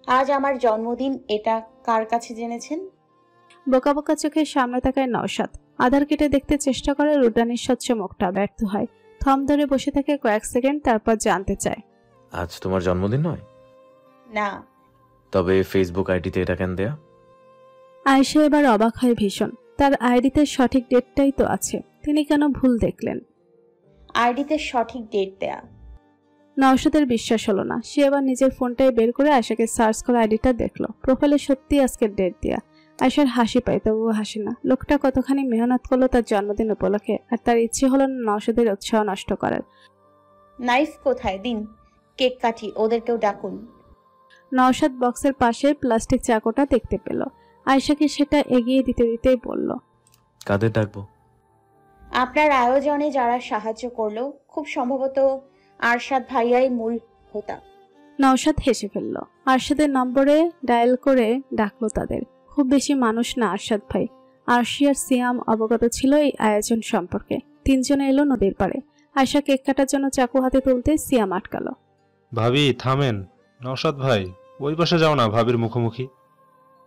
আজ আমার জন্মদিন, এটা কার কাছে জেনেছেন? বোকা বোকা চোখে সামনে তাকায় নওশাদ। আধার কেটে দেখতে চেষ্টা করে রুডানির স্বচ্ছ মুখটা, ব্যর্থ হয়। থম ধরে বসে থাকে কয়েক সেকেন্ড, তারপর জানতে চায়, আজ তোমার জন্মদিন নয়? না। তবে ফেসবুক আইডিতে এটা কেন দেয়া? আয়েশা এবার অবাক হয় ভীষণ। তার আইডিতে সঠিক ডেটটাই তো আছে, তিনি কেন ভুল দেখলেন? আইডিতে সঠিক ডেট দেয়া। নওশাদের বিশ্বাস হলো না। সে এবার নিজের ফোনটাই বের করে আয়েশাকে সার্চ করে আইডিটা দেখলো। প্রোফাইলে সত্যি আজকের ডেট দেয়া। আয়েশার হাসি পায়, তবুও হাসি না। লোকটা কতখানি মেহনত করলো তার জন্মদিন উপলক্ষে, আর তার ইচ্ছে হলো না নওশাদের উৎসাহ নষ্ট করার। নাইফ কোথায়? দিন, কেক কাটি, ওদেরকেও ডাকুন। নওশাদ বক্সের পাশে প্লাস্টিক চাকুটা দেখতে পেল। আয়েশাকে সেটা এগিয়ে দিতে দিতেই বলল, কাদের ডাকবো? আপনার আয়োজনে যারা সাহায্য করলো, খুব সম্ভবত আরশাদ ভাইয়াই মূল হোতা। নওশাদ হেসে ফেলল। আরশাদের নম্বরে ডায়াল করে ডাকলো তাদের। খুব বেশি মানুষ না আরশাদ ভাই। আরশি আর সিয়াম অবগত ছিল এই আয়োজন সম্পর্কে। 3 জনে এলো নদীর পাড়ে। আয়েশা কেক কাটার জন্য চাকু হাতে তুলতে সিয়াম আটকালো। ভাবি থামেন। নওশাদ ভাই, ওই পাশে যাও না, ভাবির মুখোমুখি।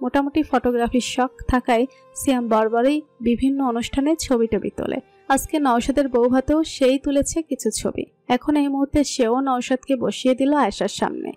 মোটামুটি ফটোগ্রাফির শখ থাকায় সিয়াম বারবারই বিভিন্ন অনুষ্ঠানে ছবি টবি তোলে। আজকে নওশাদের বউ হাতেও সেই তুলেছে কিছু ছবি। এখন এই মুহূর্তে সেও নওশাদকে বসিয়ে দিল আয়েশার সামনে।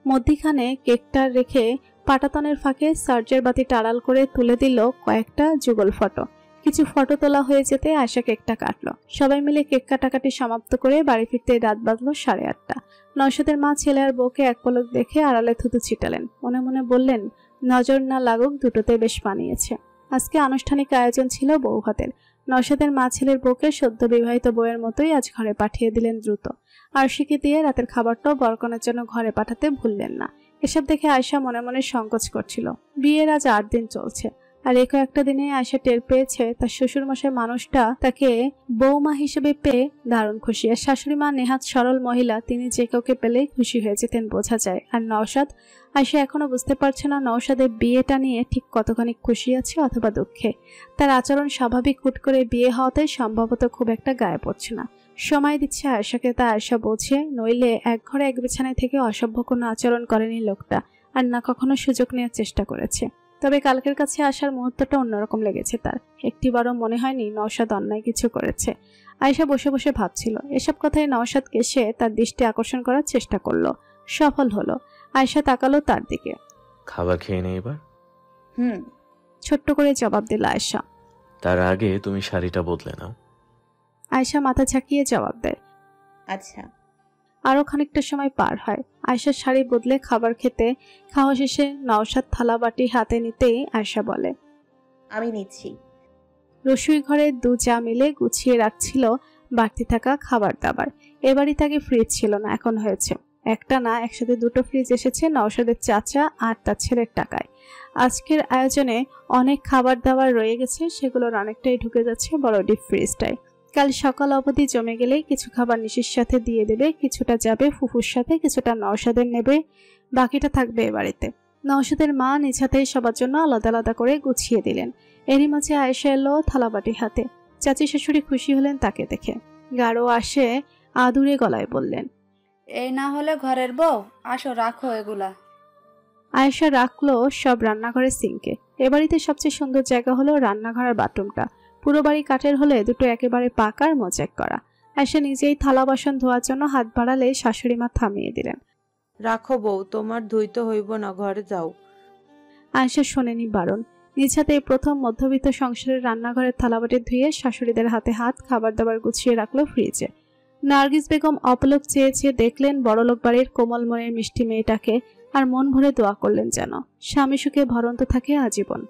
মধ্যিখানে কেকটা রেখে পাটাতনের ফাঁকে সার্জের বাতিটা আড়াল করে তুলে দিল কয়েকটা যুগল ফটো। কিছু ফটো তোলা হয়ে যেতে আয়েশা কেকটা কাটলো। সবাই মিলে কেক কাটাকাটি সমাপ্ত করে বাড়ি ফিরতে রাত বাজলো 8:30। নওশাদের মা ছেলে আর বউকে এক পলক দেখে আড়ালে থুতু ছিটালেন। মনে মনে বললেন, নজর না লাগুক, দুটোতে বেশ মানিয়েছে। আজকে আনুষ্ঠানিক আয়োজন ছিল বউ ভাতের। নওশাদের মা ছেলের বউকে সদ্য বিবাহিত বউয়ের মতোই আজ ঘরে পাঠিয়ে দিলেন দ্রুত। আরশিকে দিয়ে রাতের খাবারটাও বরকনের জন্য ঘরে পাঠাতে ভুললেন না। এসব দেখে আয়েশা মনে মনে সংকোচ করছিল। বিয়ের আজ 8 দিন চলছে, আর এই কয়েকটা দিনে আয়েশা টের পেয়েছে তার শ্বশুরমশাই মানুষটা তাকে বৌমা হিসেবে পেয়ে দারুণ খুশি। আর শাশুড়ি মা নেহাত সরল মহিলা, তিনি যে কাউকে পেলেই খুশি হয়ে যেতেন বোঝা যায়। আর নওশাদ, আয়েশা এখনো বুঝতে পারছে না নওশাদের বিয়েটা নিয়ে ঠিক কতখানি খুশি আছে অথবা দুঃখে। তার আচরণ স্বাভাবিক, হুট করে বিয়ে হওয়াতে সম্ভবত খুব একটা গায়ে পড়ছে না। সময় দিচ্ছে আয়েশাকে, তা আয়েশা বোঝে, নইলে এক ঘরে এক বিছানায় থেকে অসভ্য কোনো আচরণ করেনি লোকটা, আর না কখনো সুযোগ নেওয়ার চেষ্টা করেছে। তবে কালকের কাছে আসার মুহূর্তটা অন্যরকম লেগেছে তার। একটিবারও মনে হয়নি নওশাদ অন্যায় কিছু করেছে। আয়েশা বসে বসে ভাবছিল। এসব কথায় নওশাদকে সে তার দৃষ্টি আকর্ষণ করার চেষ্টা করলো, সফল হলো। আয়েশা তাকালো তার দিকে। খাবার খেয়ে নে এবার। ছোট্ট করে জবাব দিল আয়েশা। তার আগে তুমি শাড়িটা বদলে নাও। আয়েশা মাথা ঝাঁকিয়ে জবাব দেয়, আচ্ছা। আরো খানিকটা সময় পার হয়। আয়েশার শাড়ি বদলে খাবার খাওয়া শেষে নওশাদ থালা বাটি হাতে নিতেই আয়েশা বলে, আমি নিচ্ছি। রসুই ঘরে দু যা মিলে গুছিয়ে রাখছিল বাড়তি থাকা খাবার দাবার। এবারই তাকে ফ্রিজ ছিল না, এখন হয়েছে। একটা না, একসাথে দুটো ফ্রিজ এসেছে নওশাদের চাচা আর তার ছেলের টাকায়। আজকের আয়োজনে অনেক খাবার দাবার রয়ে গেছে, সেগুলোর অনেকটাই ঢুকে যাচ্ছে বড় ডিপ ফ্রিজটায়। কাল সকাল অবধি জমে গেলেই কিছু খাবার নিশির সাথে দিয়ে দেবে, কিছুটা যাবে ফুফুর সাথে, কিছুটা নওশাদের নেবে, বাকিটা থাকবে এ বাড়িতে। নওশাদের মা নিজ হাতেই সবার জন্য আলাদা আলাদা করে গুছিয়ে দিলেন। এরই মাঝে আয়েশা এলো থালাবাটি হাতে। চাচি শাশুড়ি খুশি হলেন তাকে দেখে। গাঢ় আসে আদুরে গলায় বললেন, এই না হলে ঘরের বউ, আসো রাখো এগুলা। আয়েশা রাখলো সব রান্নাঘরের সিঙ্কে। এ বাড়িতে সবচেয়ে সুন্দর জায়গা হলো রান্নাঘর আর বাথরুমটা। পুরো বাড়ি কাঠের হলে দুটো একেবারে পাকা আর মোজাইক করা। আয়েশা নিজেই থালা বাসন ধোয়ার জন্য হাত বাড়ালে শাশুড়ি মা থামিয়ে দিলেন। রাখো বউ, তোমার ধুইতে হইব না, ঘরে যাও। আয়েশা শোনেনি বারণ। নিজ হাতে প্রথম মধ্যবিত্ত সংসারের রান্নাঘরের থালাবাটি ধুয়ে শাশুড়িদের হাতে হাত খাবার দাবার গুছিয়ে রাখলো ফ্রিজে। নার্গিস বেগম অপলক চেয়ে চেয়ে দেখলেন বড়লোক বাড়ির কোমল মনের মিষ্টি মেয়েটাকে, আর মন ভরে দোয়া করলেন যেন স্বামী সুখে ভরন্ত থাকে আজীবন।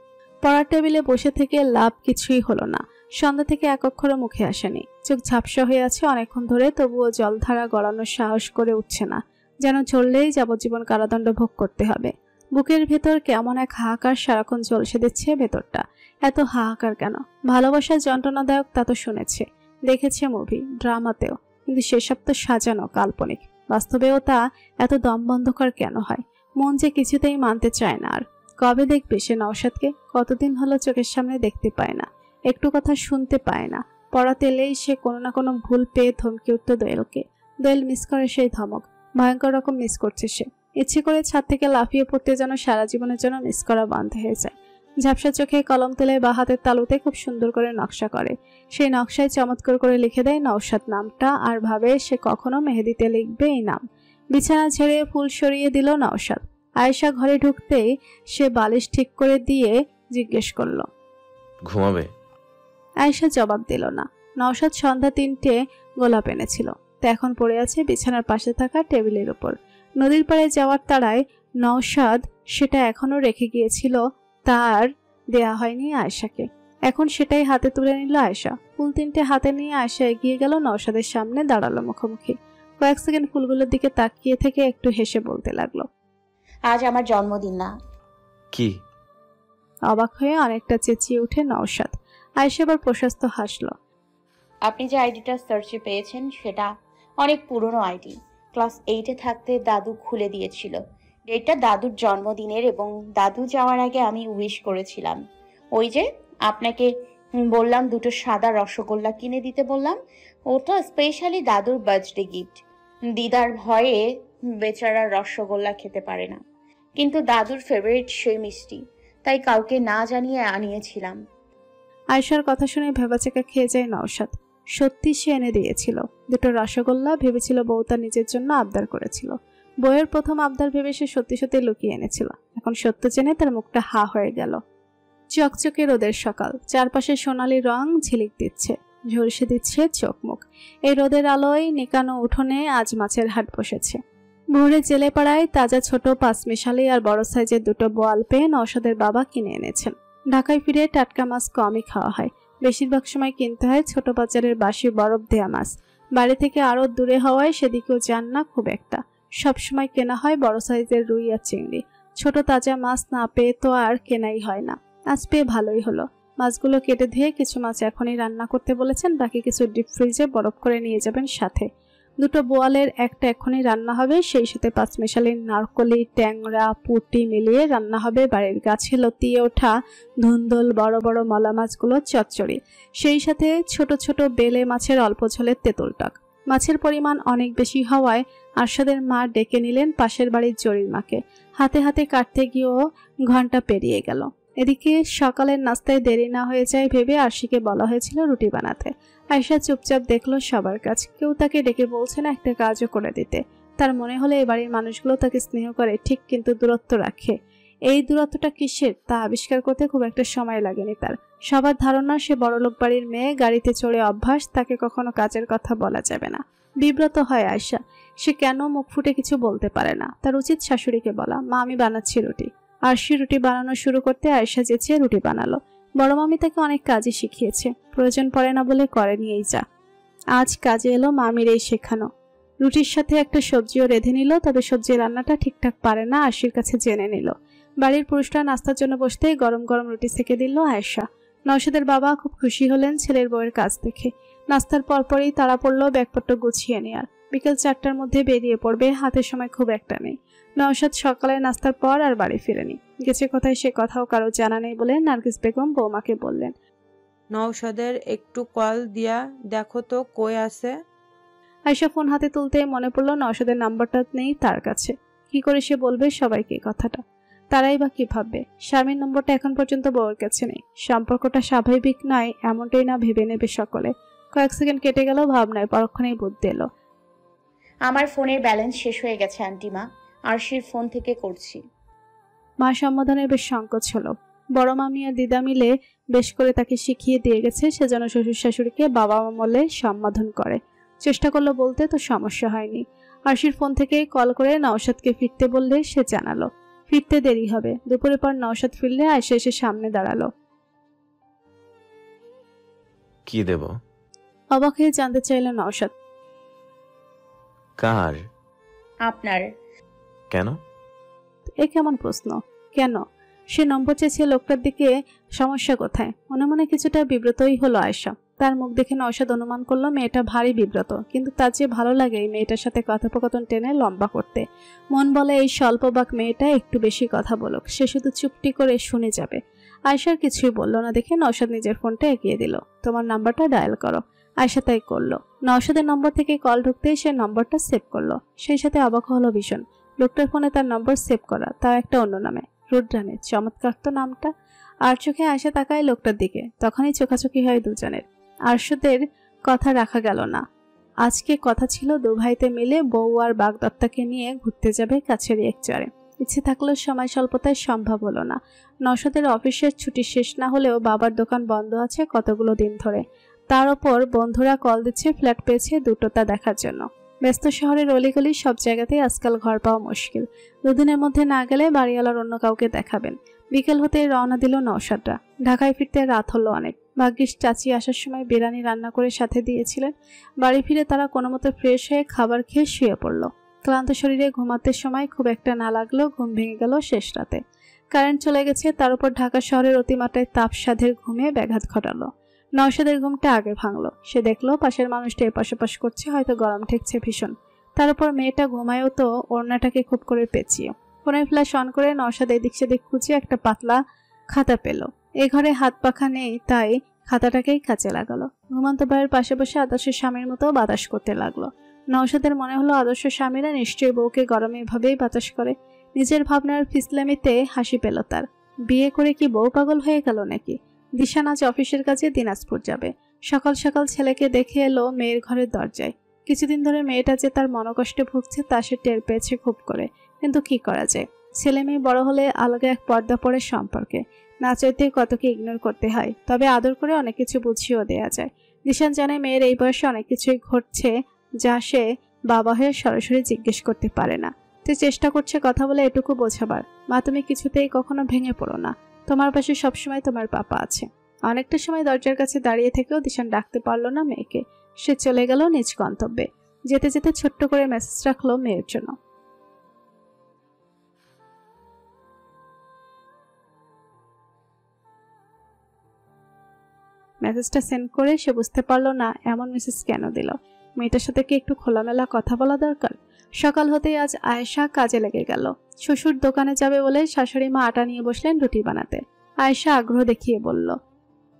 পড়ার টেবিলে বসে থেকে লাভ কিছুই হলো না। সন্ধ্যা থেকে এক অক্ষরও মুখে আসেনি। চোখ ঝাপসা হয়ে আছে অনেকক্ষণ ধরে, তবুও জলধারা গড়ানোর সাহস করে উঠছে না, যেন চললেই যাবজ্জীবন কারাদণ্ড ভোগ করতে হবে। বুকের ভেতর কেমন এক হাহাকার সারাক্ষণ জ্বলসে দিচ্ছে ভেতরটা। এত হাহাকার কেন? ভালোবাসার যন্ত্রণাদায়ক তা তো শুনেছে, দেখেছে মুভি ড্রামাতেও, কিন্তু সেসব তো সাজানো, কাল্পনিক। বাস্তবেও তা এত দমবন্ধকর কেন হয়? মন যে কিছুতেই মানতে চায় না। আর কবে দেখবে সে নওশাদকে? কতদিন হলো চোখের সামনে দেখতে পায় না, একটু কথা শুনতে পায় না। পড়াতে এলেই সে কোনো না কোনো ভুল পেয়ে ধমকে উঠত দোয়েলকে। দোয়েল মিস করে সেই ধমক, ভয়ঙ্কর রকম মিস করছে সে। ইচ্ছে করে ছাদ থেকে লাফিয়ে পড়তে যেন সারা জীবনের জন্য মিস করা বন্ধ হয়ে যায়। ঝাপসা চোখে কলম তুলে বা হাতের তালুতে খুব সুন্দর করে নকশা করে। সেই নকশায় চমৎকার করে লিখে দেয় নওশাদ নামটা, আর ভাবে সে কখনো মেহেদিতে লিখবে এই নাম। বিছানা ছেড়ে ফুল সরিয়ে দিল নওশাদ। আয়েশা ঘরে ঢুকতেই সে বালিশ ঠিক করে দিয়ে জিজ্ঞেস করলো, ঘুমাবে? আয়েশা জবাব দিল না। নওশাদ সন্ধ্যা 3টে গোলাপ এনেছিল, তা এখন পড়ে আছে বিছানার পাশে থাকা টেবিলের উপর। নদীর পাড়ে যাওয়ার তাড়ায় নওশাদ সেটা এখনো রেখে গিয়েছিল, তার দেয়া হয়নি আয়েশাকে। এখন সেটাই হাতে তুলে নিল আয়েশা। ফুল 3টে হাতে নিয়ে আয়েশা এগিয়ে গেল নওশাদের সামনে, দাঁড়ালো মুখোমুখি। কয়েক সেকেন্ড ফুলগুলোর দিকে তাকিয়ে থেকে একটু হেসে বলতে লাগলো, আজ আমার জন্মদিন না? কি? অবাক হয়ে অনেকটা চেঁচিয়ে উঠে নওশাদ। আয়েশা এবার প্রশস্ত হাসলো। আপনি যে আইডিটা সার্চে পেয়েছেন সেটা অনেক পুরনো আইডি। ক্লাস 8-এ থাকতে দাদু খুলে দিয়েছিল। ডেটটা দাদুর জন্মদিনের, এবং দাদু যাওয়ার আগে আমি উইশ করেছিলাম। ওই যে আপনাকে বললাম দুটো সাদা রসগোল্লা কিনে দিতে বললাম, ওটা স্পেশালি দাদুর বার্থডে গিফট। দিদার ভয়ে বেচারা রসগোল্লা খেতে পারে না, কিন্তু দাদুর ফেভারিট সেই মিষ্টি, তাই কাউকে না জানিয়ে আনিয়েছিলাম। আয়েশার কথা শুনে ভেবাচেকা খেয়ে যায় নওশাদ। সত্যি সে এনে দিয়েছিল। দুটো রসগোল্লা ভেবেছিল বউ তার নিজের জন্য আবদার করেছিল। বউয়ের প্রথম আবদার ভেবে সে সত্যি সত্যি লুকিয়ে এনেছিল। এখন সত্য জেনে তার মুখটা হা হয়ে গেল। চকচকে রোদের সকাল, চারপাশে সোনালি রং ঝিলিক দিচ্ছে, ঝলসে দিচ্ছে চোখ মুখ। এই রোদের আলোয় নিকানো উঠোনে আজ মাছের হাট বসেছে। ভোরে জেলেপাড়ায় তাজা ছোট পাঁচমিশালি আর বড় সাইজের দুটো বোয়াল পেয়ে নওশাদের বাবা কিনে এনেছেন। ঢাকায় ফিরে টাটকা মাছ কমই খাওয়া হয়, বেশিরভাগ সময় কিনতে হয় ছোট বাজারের বাসি বরফ দেয়া মাছ। বাড়ি থেকে আরো দূরে হওয়ায় সেদিকেও যান না খুব একটা। সবসময় কেনা হয় বড় সাইজের রুই আর চিংড়ি। ছোট তাজা মাছ না পেয়ে তো আর কেনাই হয় না। আজ পেয়ে ভালোই হলো। মাছগুলো কেটে ধুয়ে কিছু মাছ এখনই রান্না করতে বলেছেন, বাকি কিছু ডিপ ফ্রিজে বরফ করে নিয়ে যাবেন সাথে। দুটো বোয়ালের একটা এখনই রান্না হবে, সেই সাথে পাঁচমিশালি নারকলি ট্যাংরা পুঁটি মিলিয়ে রান্না হবে বাড়ির গাছে লতিয়ে ওঠা ধুন্দল বড় বড় মলা মাছগুলো চচ্চড়ি, সেই সাথে ছোট ছোট বেলে মাছের অল্প ঝোলের তেঁতুল টক। মাছের পরিমাণ অনেক বেশি হওয়ায় আরশাদের মা ডেকে নিলেন পাশের বাড়ির জরির মাকে। হাতে হাতে কাটতে গিয়েও ঘন্টা পেরিয়ে গেল। এদিকে সকালের নাস্তায় দেরি না হয়ে যায় ভেবে আরশিকে বলা হয়েছিল রুটি বানাতে। আয়শা চুপচাপ দেখলো সবার কাজ, কেউ তাকে ডেকে বলছে না একটা কাজও করে দিতে। তার মনে হলো এ বাড়ির মানুষগুলো তাকে স্নেহ করে ঠিক, কিন্তু দূরত্ব রাখে। এই দূরত্বটা কিসের তা আবিষ্কার করতে খুব একটা সময় লাগেনি তার। সবার ধারণা সে বড়লোক বাড়ির মেয়ে, গাড়িতে চড়ে অভ্যাস, তাকে কখনো কাজের কথা বলা যাবে না। বিব্রত হয় আয়শা, সে কেন মুখ ফুটে কিছু বলতে পারে না। তার উচিত শাশুড়িকে বলা, মা আমি বানাচ্ছি রুটি। আরশি রুটি বানানো শুরু করতে আয়শা চেঁচিয়ে রুটি বানালো। বড় মামি তাকে অনেক কাজই শিখিয়েছে, প্রয়োজন পড়ে না বলে করে নিয়েই যা। আজ কাজে এলো মামির এই শেখানো। রুটির সাথে একটা সবজিও রেঁধে নিল, তবে সবজি রান্নাটা ঠিকঠাক পারে না আরশির কাছে জেনে নিল। বাড়ির পুরুষরা নাস্তার জন্য বসতেই গরম গরম রুটি সেকে দিল আয়েশা। নওশাদের বাবা খুব খুশি হলেন ছেলের বউয়ের কাজ দেখে। নাস্তার পরপরই তাড়া পড়লো ব্যাগপত্র গুছিয়ে নেয়ার। বিকেল 4টার মধ্যে বেরিয়ে পড়বে, হাতে সময় খুব একটা নেই। নওশাদ সকালে নাস্তার পর আর বাড়ি ফিরেনি। গেছে কোথায় সে কথাও কারো জানা নেই বলে নার্গিস বেগম বৌমাকে বললেন, নওশাদের একটু কল দিয়া দেখো তো কই আছে। আয়শা ফোন হাতে তুলতে মনে পড়লো নওশাদের নাম্বারটা নেই তার কাছে। কি করে সে বলবে সবাইকে কথাটা? তারাই বা কি ভাববে? স্বামীর নম্বরটা এখন পর্যন্ত বউয়ের কাছে নেই। সম্পর্কটা স্বাভাবিক নয় এমনটাই না ভেবে নেবে সকলে। কয়েক সেকেন্ড কেটে গেল ভাবনায়, পরক্ষণেই বুদ্ধি এলো। আমার ফোনের ব্যালেন্স শেষ হয়ে গেছে আন্টিমা, আরশির ফোন থেকে করছি। মা সম্বোধনের বেশ সংকোচ হলো। বড় মামি আর দিদা মিলে বেশ করে তাকে শিখিয়ে দিয়ে গেছে সে যেন শ্বশুর শাশুড়িকে বাবা মা বলে সম্বোধন করে। চেষ্টা করলো বলতে, তো সমস্যা হয়নি। আরশির ফোন থেকে কল করে নওশাদকে ফিরতে বললে সে জানালো ফিরতে দেরি হবে। দুপুরে পর নওশাদ ফিরলে আয়শা এসে সামনে দাঁড়ালো। কি দেব? অবাক হয়ে জানতে চাইল নওশাদ। কার? আপনার। কেন? এ কেমন প্রশ্ন? কেন? সে নম্বর চেয়েছে লোকটার দিকে, সমস্যা কোথায়? মনে মনে কিছুটা বিব্রতই হলো আয়শা। তার মুখ দেখে নওশাদ অনুমান করলো মেয়েটা ভারী বিব্রত, কিন্তু তার যে ভালো লাগে এই মেয়েটার সাথে কথোপকথন টেনে লম্বা করতে। মন বলে এই স্বল্পবাক মেয়েটা একটু বেশি কথা বলুক, সে শুধু চুপটি করে শুনে যাবে। আয়শার কিছুই বলল না দেখে নওশাদ নিজের ফোনটা এগিয়ে দিল। তোমার নাম্বারটা ডায়াল করো। আয়শা তাই করলো। নওশাদের নম্বর থেকে কল ঢুকতেই সে নম্বরটা সেভ করলো। সেই সাথে অবাক হলো ভীষণ, লোকটার ফোনে তার নম্বর সেভ করা, তাও একটা অন্য নামে, রুদ্রানী। চমৎকার তো নামটা। আর চোখে আয়শা তাকায় লোকটার দিকে, তখনই চোখাচোখি হয় দুজনের। আরশদের কথা রাখা গেল না। আজকে কথা ছিল দু ভাইতে মিলে বউ আর বাগদত্তাকে নিয়ে ঘুরতে যাবে কাছেরই এক চরে। ইচ্ছে থাকলেও সময় স্বল্পতায় সম্ভব হলো না। নওশাদের অফিসের ছুটি শেষ না হলেও বাবার দোকান বন্ধ আছে কতগুলো দিন ধরে। তার ওপর বন্ধুরা কল দিচ্ছে ফ্ল্যাট পেয়েছে দুটোটা দেখার জন্য। ব্যস্ত শহরের অলিগলি সব জায়গাতেই আজকাল ঘর পাওয়া মুশকিল। দুদিনের মধ্যে না গেলে বাড়িওয়ালার অন্য কাউকে দেখাবেন। বিকেল হতে রওনা দিল নওশাদরা। ঢাকায় ফিরতে রাত হলো অনেক। ভাগ্যিস চাচি আসার সময় বিরিয়ানি রান্না করে সাথে দিয়েছিলেন। বাড়ি ফিরে তারা কোনো মতো ফ্রেশ হয়ে খাবার খেয়ে শুয়ে পড়ল। ক্লান্ত শরীরে ঘুমাতে সময় খুব একটা না লাগলেও ঘুম ভেঙে গেল শেষ রাতে। কারেন্ট চলে গেছে, তার উপর ঢাকা শহরের অতিমাত্রায় তাপসাধের ঘুমে ব্যাঘাত ঘটালো। নওশাদের ঘুমটা আগে ভাঙলো। সে দেখলো পাশের মানুষটা এপাশ ওপাশ করছে, হয়তো গরম ঠেকছে ভীষণ। তার উপর মেয়েটা ঘুমায়ও তো ওড়নাটাকে খুব করে পেঁচিয়ে। ফোনের ফ্ল্যাশ অন করে নওশাদ এদিক সেদিক খুঁজে একটা পাতলা খাতা পেল। এ ঘরে হাত পাখা নেই, তাই খাতাটাকেই কাজে লাগালো। ঘুমন্ত ভাইয়ের পাশে বসে আদর্শ স্বামীর মতো বাতাস করতে লাগলো। নওশাদের মনে হলো আদর্শ স্বামীরা নিশ্চয়ই বউকে গরমে ভাবেই বাতাস করে। নিজের ভাবনার ফিসলামিতে হাসি পেল তার। বিয়ে করে কি বউ পাগল হয়ে গেল নাকি? দিশান আজ অফিসের কাজে দিনাজপুর যাবে। সকাল সকাল ছেলেকে দেখে এলো মেয়ের ঘরের দরজায়। কিছুদিন ধরে মেয়েটা যে তার মনোকষ্টে ভুগছে তা সে টের পেয়েছে খুব করে, কিন্তু কি করা যায়, ছেলে মেয়ে বড় হলে আলাদা এক পর্দা পড়ে সম্পর্কে, না চাইতে কতকে ইগনোর করতে হয়, তবে আদর করে অনেক কিছু বুঝিয়েও দেয়া যায়। দিশান জানে মেয়ের এই বয়সে অনেক কিছুই ঘটছে যা সে বাবা হয়ে সরাসরি জিজ্ঞেস করতে পারে না। সে চেষ্টা করছে কথা বলে এটুকু বোঝাবার, মা তুমি কিছুতেই কখনো ভেঙে পড়ো না, তোমার পাশে সবসময় তোমার পাপা আছে। অনেকটা সময় দরজার কাছে দাঁড়িয়ে থেকেও দিশান ডাকতে পারলো না মেয়েকে। সে চলে গেল নিজ গন্তব্যে। যেতে যেতে ছোট্ট করে মেসেজ রাখলো মেয়ের জন্য। মেসেজটা সেন্ড করে সে বুঝতে পারলো না এমন মেসেজ কেন দিল। মেয়েটার সাথে কি একটু খোলামেলা কথা বলা দরকার? সকাল হতেই আজ আয়েশা কাজে লেগে গেল। শ্বশুর দোকানে যাবে বলে শাশুড়ি মা আটা নিয়ে বসলেন রুটি বানাতে। আয়েশা আগ্রহ দেখিয়ে বলল,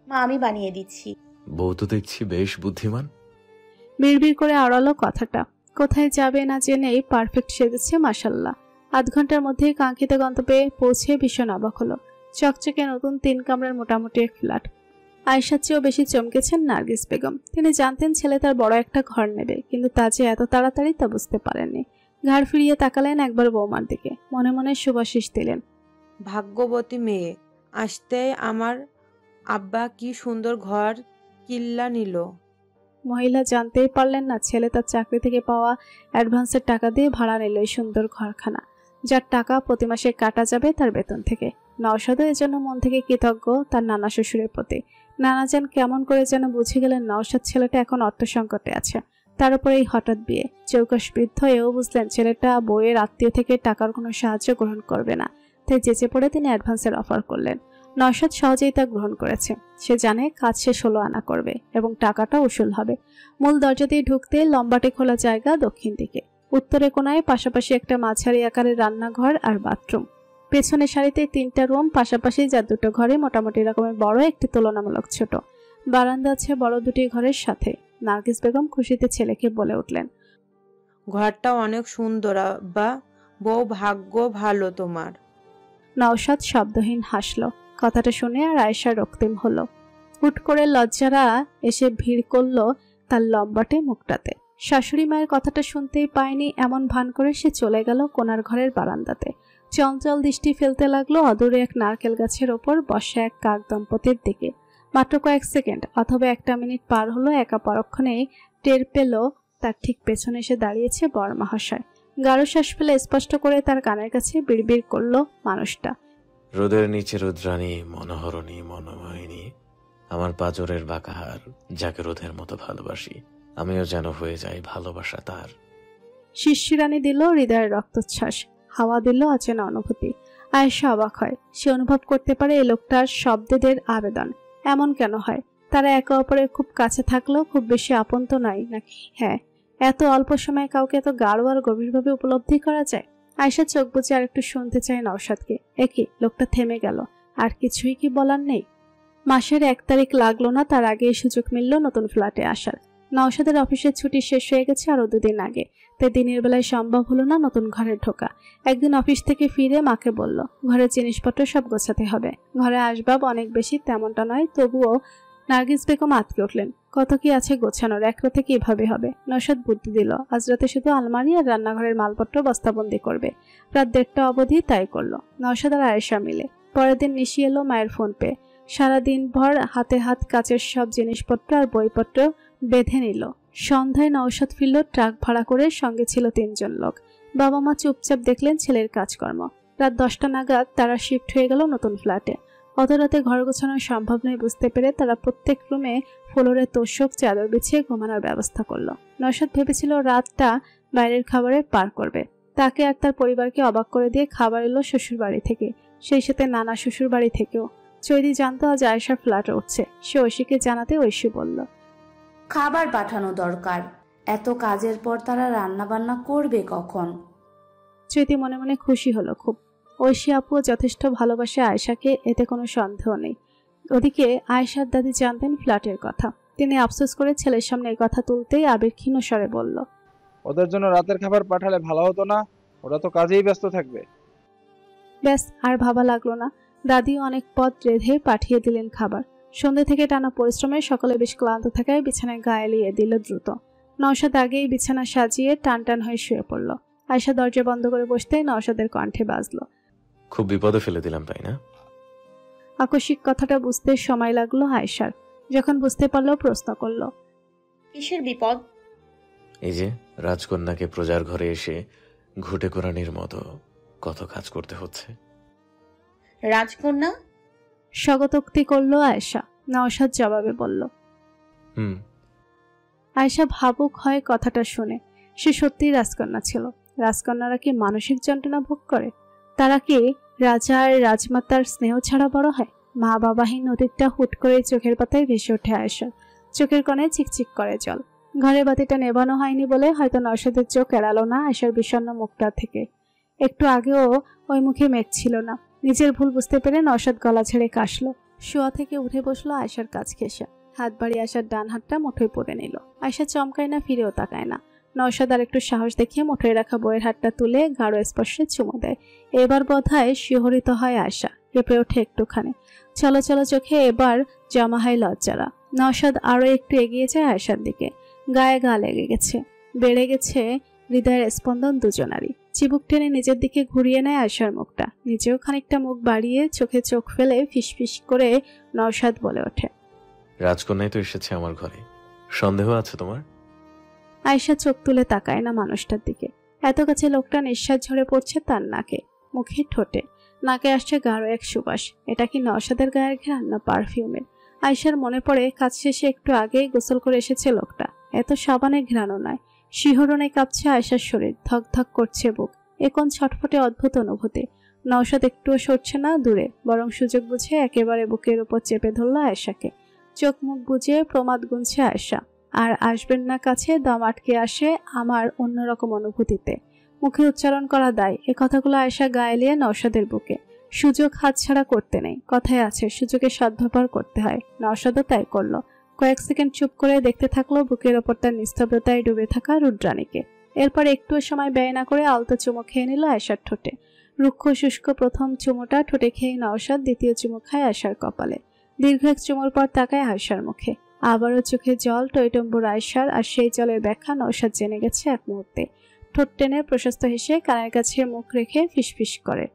মা আমি বানিয়ে দিচ্ছি। বউ তো দেখছি বেশ বুদ্ধিমান। বিড়বিড় করে আড়ালো কথাটা। কোথায় যাবে না জেনেই পারফেক্ট সেজেছে মাশাল্লাহ। আধ ঘন্টার মধ্যেই কাঙ্ক্ষিত গন্তব্যে পৌঁছে ভীষণ অবাক হলো। চকচকে নতুন 3 কামরার মোটামুটি এক ফ্ল্যাট। আয়েশার চেয়েও বেশি চমকেছেন নার্গিস বেগম। তিনি জানতেন ছেলে তার বড় একটা ঘর নেবে, কিন্তু তা যে এত তাড়াতাড়ি তা বুঝতে পারেননি। ঘাড় ফিরিয়ে তাকালেন একবার বৌমার দিকে, মনে মনে শুভাশিস দিলেন। ভাগ্যবতী মেয়ে, আসতে আমার আব্বা কি সুন্দর ঘর কিল্লা নিল। মহিলা জানতেই পারলেন না ছেলে তার চাকরি থেকে পাওয়া অ্যাডভান্সের টাকা দিয়ে ভাড়া নিল এই সুন্দর ঘরখানা, যার টাকা প্রতি মাসে কাটা যাবে তার বেতন থেকে। নওশাদও এজন্য মন থেকে কৃতজ্ঞ তার নানা শ্বশুরের প্রতি। নানা যেন কেমন করে যেন বুঝে গেলেন নওশাদ ছেলেটা এখন অর্থ সংকটে আছে, তার উপরে এই হঠাৎ বিয়ে। চৌকাশ বৃদ্ধ এও বুঝলেন ছেলেটা বউয়ের আত্মীয় থেকে টাকার কোনো সাহায্য গ্রহণ করবে না, তাই যেচে পড়ে তিনি অ্যাডভান্সের অফার করলেন। নওশাদ সহজেই তা গ্রহণ করেছে। সে জানে কাজ সে 16 আনা করবে এবং টাকাটা উসুল হবে। মূল দরজা দিয়ে ঢুকতে লম্বাটে খোলা জায়গা দক্ষিণ দিকে, উত্তরে কোনায় পাশাপাশি একটা মাঝারি আকারের রান্নাঘর আর বাথরুম। পেছনে সারিতে 3টা রুম পাশাপাশি, যার 2টো ঘরে মোটামুটি রকমের বড়, একটি তুলনামূলক ছোট। বারান্দা আছে বড় 2টি ঘরের সাথে। নার্গিস বেগম খুশিতে ছেলেকে বলে উঠলেন, ঘরটা অনেক সুন্দর আব্বা, বউ ভাগ্য ভালো তোমার। নওশাদ শব্দহীন হাসল। কথাটা শুনে আর আয়েশা রক্তিম হলো। হুট করে লজ্জারা এসে ভিড় করলো তার লম্বাটে মুখটাতে। শাশুড়ি মায়ের কথাটা শুনতেই পায়নি এমন ভান করে সে চলে গেল কোনার ঘরের বারান্দাতে। চঞ্চল দৃষ্টি ফেলতে লাগলো অদূরে এক নারকেল গাছের ওপর বসা এক কাক দম্পতির দিকে। মাত্র কয়েক সেকেন্ড অথবা 1টা মিনিট পার হলো, একা পরক্ষণেই টের পেল তার ঠিক পেছনে এসে দাঁড়িয়েছে বর মহাশয়। গাঢ় শ্বাস ফেলে স্পষ্ট করে তার কানের কাছে বিড়বিড় করলো মানুষটা, রোদের নিচে রুদ্রাণী, মনোহরণী, মনোময়িনী, আমার পাজরের বাঁকাহার, যাকে রোদের মতো ভালোবাসি, আমিও যেন হয়ে যাই ভালোবাসা তার। শিরশিরানি দিল হৃদয়ের রক্তচ্ছ্বাস, হাওয়া দিল অচেনা অনুভূতি। আয়েশা অবাক হয়। সে অনুভব করতে পারে এই লোকটার শব্দদের আবেদন। এমন কেন হয়? তারা একে অপরের খুব কাছে থাকলেও খুব বেশি আপন তো নয় নাকি? হ্যাঁ, এত অল্প সময়ে কাউকে এত গাঢ় আর গভীরভাবে উপলব্ধি করা যায়। আয়েশা চোখ বুজে আর একটু শুনতে চায় নওশাদকে। একই লোকটা থেমে গেল, আর কিছুই কি বলার নেই? মাসের 1 তারিখ লাগলো না তার আগেই সুযোগ মিলল নতুন ফ্ল্যাটে আসার। নওশাদের অফিসের ছুটি শেষ হয়ে গেছে আরো 2 দিন আগে, তাই দিনের বেলায় সম্ভব হলো না নতুন ঘরে ঢোকা। একদিন অফিস থেকে ফিরে মাকে বলল ঘরের জিনিসপত্র সব গোছাতে হবে। ঘরে আসবাব অনেক বেশি তেমনটা নয়, তবুও নার্গিস বেগম আটকে উঠলেন। কত কি আছে গোছানোর, এক রাতে কিভাবে হবে? নওশাদ বুদ্ধি দিল আজ রাতে শুধু আলমারি আর রান্নাঘরের মালপত্র বস্তাবন্দি করবে। রাত 1:30 অবধি তাই করলো নওশাদ আর আয়েশা মিলে। পরের দিন নিশি এলো মায়ের ফোন পে। সারাদিন ভর হাতে হাত কাচের সব জিনিসপত্র আর বইপত্র বেঁধে নিল। সন্ধ্যায় নওশাদ ফিরল ট্রাক ভাড়া করে, সঙ্গে ছিল 3 জন লোক। বাবা মা চুপচাপ দেখলেন ছেলের কাজকর্ম। রাত 10টা নাগাদ তারা শিফট হয়ে গেল নতুন ফ্ল্যাটে। অত রাতে ঘর গোছানো সম্ভব নয় বুঝতে পেরে তারা প্রত্যেক রুমে ফ্লোরে তোষক চাদর বিছিয়ে ঘুমানোর ব্যবস্থা করলো। নওশাদ ভেবেছিল রাতটা বাইরের খাবারে পার করবে। তাকে আর তার পরিবারকে অবাক করে দিয়ে খাবার এলো শ্বশুর বাড়ি থেকে, সেই সাথে নানা শ্বশুর বাড়ি থেকেও। চৈদি জানতো আজ আয়েশার ফ্ল্যাটে উঠছে। সে ঐশীকে জানাতে ঐশী বলল, খাবার পাঠানো দরকার, এত কাজের পর তারা রান্না বান্না করবে কখন? চৈতি মনে মনে খুশি হলো খুব। ঐশী আপুও যথেষ্ট ভালোবাসে আয়েশাকে, এতে কোনো সন্দেহ নেই। ওদিকে আয়েশার দাদি জানতেন ফ্ল্যাটের কথা। তিনি আফসোস করে ছেলের সামনে এই কথা তুলতেই আবির ক্ষীণ স্বরে বলল, ওদের জন্য রাতের খাবার পাঠালে ভালো হতো না? ওরা তো কাজেই ব্যস্ত থাকবে। ব্যাস, আর ভাবা লাগলো না। দাদি অনেক পদ রেঁধে পাঠিয়ে দিলেন খাবার। সন্ধ্যা থেকে টানা পরিশ্রমে সকলে বেশ ক্লান্ত থাকায় বিছানায় গা এলিয়ে দিল দ্রুত। নওশাদ আগেই বিছানা সাজিয়ে টান টান হয়ে শুয়ে পড়ল। আয়শা দরজা বন্ধ করে বসতেই নওশাদের কণ্ঠে বাজলো, খুব বিপদে ফেলে দিলাম তাই না? আকস্মিক কথাটা বুঝতে সময় লাগলো আয়শার। যখন বুঝতে পারলো প্রশ্ন করলো, কিসের বিপদ? এই যে রাজকন্যাকে প্রজার ঘরে এসে ঘুটে কোরানির মতো কত কাজ করতে হচ্ছে। রাজকন্যা? স্বগতোক্তি করলো আয়শা। নওশাদ জবাবে বলল, আয়শা ভাবুক হয় কথাটা শুনে। সে সত্যিই রাজকন্যা ছিল। রাজকন্যারা কি মানসিক যন্ত্রণা ভোগ করে? তারা কি রাজা আর রাজমাতার স্নেহ ছাড়া বড় হয়? মা বাবাহীন নদীরটা হুট করে চোখের পাতায় ভেসে ওঠে আয়শার। চোখের কোণে চিকচিক করে জল। ঘরে বাতিটা নেভানো হয়নি বলে হয়তো নওশাদের চোখ এড়ালো না আয়শার বিষণ্ণ মুখটা থেকে। একটু আগেও ওই মুখে মেঘ ছিল না। নিজের ভুল বুঝতে পেরে নওশাদ গলা ছেড়ে কাশলো। শোয়া থেকে উঠে বসলো আয়শার কাছ ঘেঁষে। হাত বাড়িয়ে আয়শার ডান হাতটা মুঠোয় পড়ে নিল। আয়শা চমকায় না, ফিরেও তাকায় না। নওশাদ আর একটু সাহস দেখিয়ে মুঠোয় রাখা বইয়ের হাতটা তুলে গাঢ় স্পর্শে চুমু দেয়। এবার বোধহয় শিহরিত হয় আয়শা, কেঁপে ওঠে একটুখানি। চলো চলো চোখে এবার জমা হয় লজ্জারা। নওশাদ আরো একটু এগিয়ে যায় আয়শার দিকে। গায়ে গা লেগে গেছে, বেড়ে গেছে হৃদয়ের স্পন্দন দুজনারই। চিবুক টেনে নিজের দিকে ঘুরিয়ে নেয় আয়শার মুখটা। নিজেও খানিকটা মুখ বাড়িয়ে চোখে চোখ ফেলে ফিসফিস করে নওশাদ বলে ওঠে, রাজকন্যাই তো এসেছে আমার ঘরে, সন্দেহ আছে তোমার? আয়শা চোখ তুলে তাকায় না মানুষটার দিকে। এত কাছে লোকটা নিঃশ্বাস ঝরে পড়ছে তার নাকে, মুখে, ঠোঁটে। নাকে আসছে গাঢ় এক সুবাস। এটা কি নওশাদের গায়ের ঘ্রাণ না পারফিউমের? আয়শার মনে পড়ে কাজ শেষে একটু আগেই গোসল করে এসেছে লোকটা। এত সাবানের ঘ্রাণও নয়। শিহরণে কাঁপছে আয়শার শরীর, ধক ধক করছে বুক। এখন ছটফটে অদ্ভুত অনুভূতি। নওশাদ একটুও সরছে না দূরে, বরং সুযোগ বুঝে একেবারে বুকের উপর চেপে ধরল আয়শাকে। চোখ মুখ বুঝিয়ে প্রমাদ গুনছে আয়শা। আর আসবেন না কাছে, দম আটকে আসে আমার অন্যরকম অনুভূতিতে। মুখে উচ্চারণ করা দায়। এ কথাগুলো আয়শা গায়ে লিয়ে নওশাদের বুকে। সুযোগ হাতছাড়া করতে নেই, কথায় আছে সুযোগের সদ্ব্যবহার করতে হয়। নওশাদও তাই করলো। কয়েক সেকেন্ড চুপ করে দেখতে থাকলো বুকের ওপর তার নিস্তব্ধতায় ডুবে থাকা রুদ্রাণীকে। এরপর একটুও সময় ব্যয় না করে আলতো চুমু খেয়ে নিল আয়শার ঠোঁটে। রুক্ষ শুষ্ক প্রথম চুমুটা ঠোঁটে খেয়ে নওশাদ দ্বিতীয় চুমু খায় আয়শার কপালে। দীর্ঘ এক চুমুর পর তাকায় আয়শার মুখে। আবারও চোখে জল, টইটম্বুর আয়শার। আর সেই জলের ব্যাখ্যা নওশাদ জেনে গেছে এক মুহূর্তে। ঠোঁট টেনে প্রশস্ত হেসে কানের কাছে মুখ রেখে ফিসফিস করে,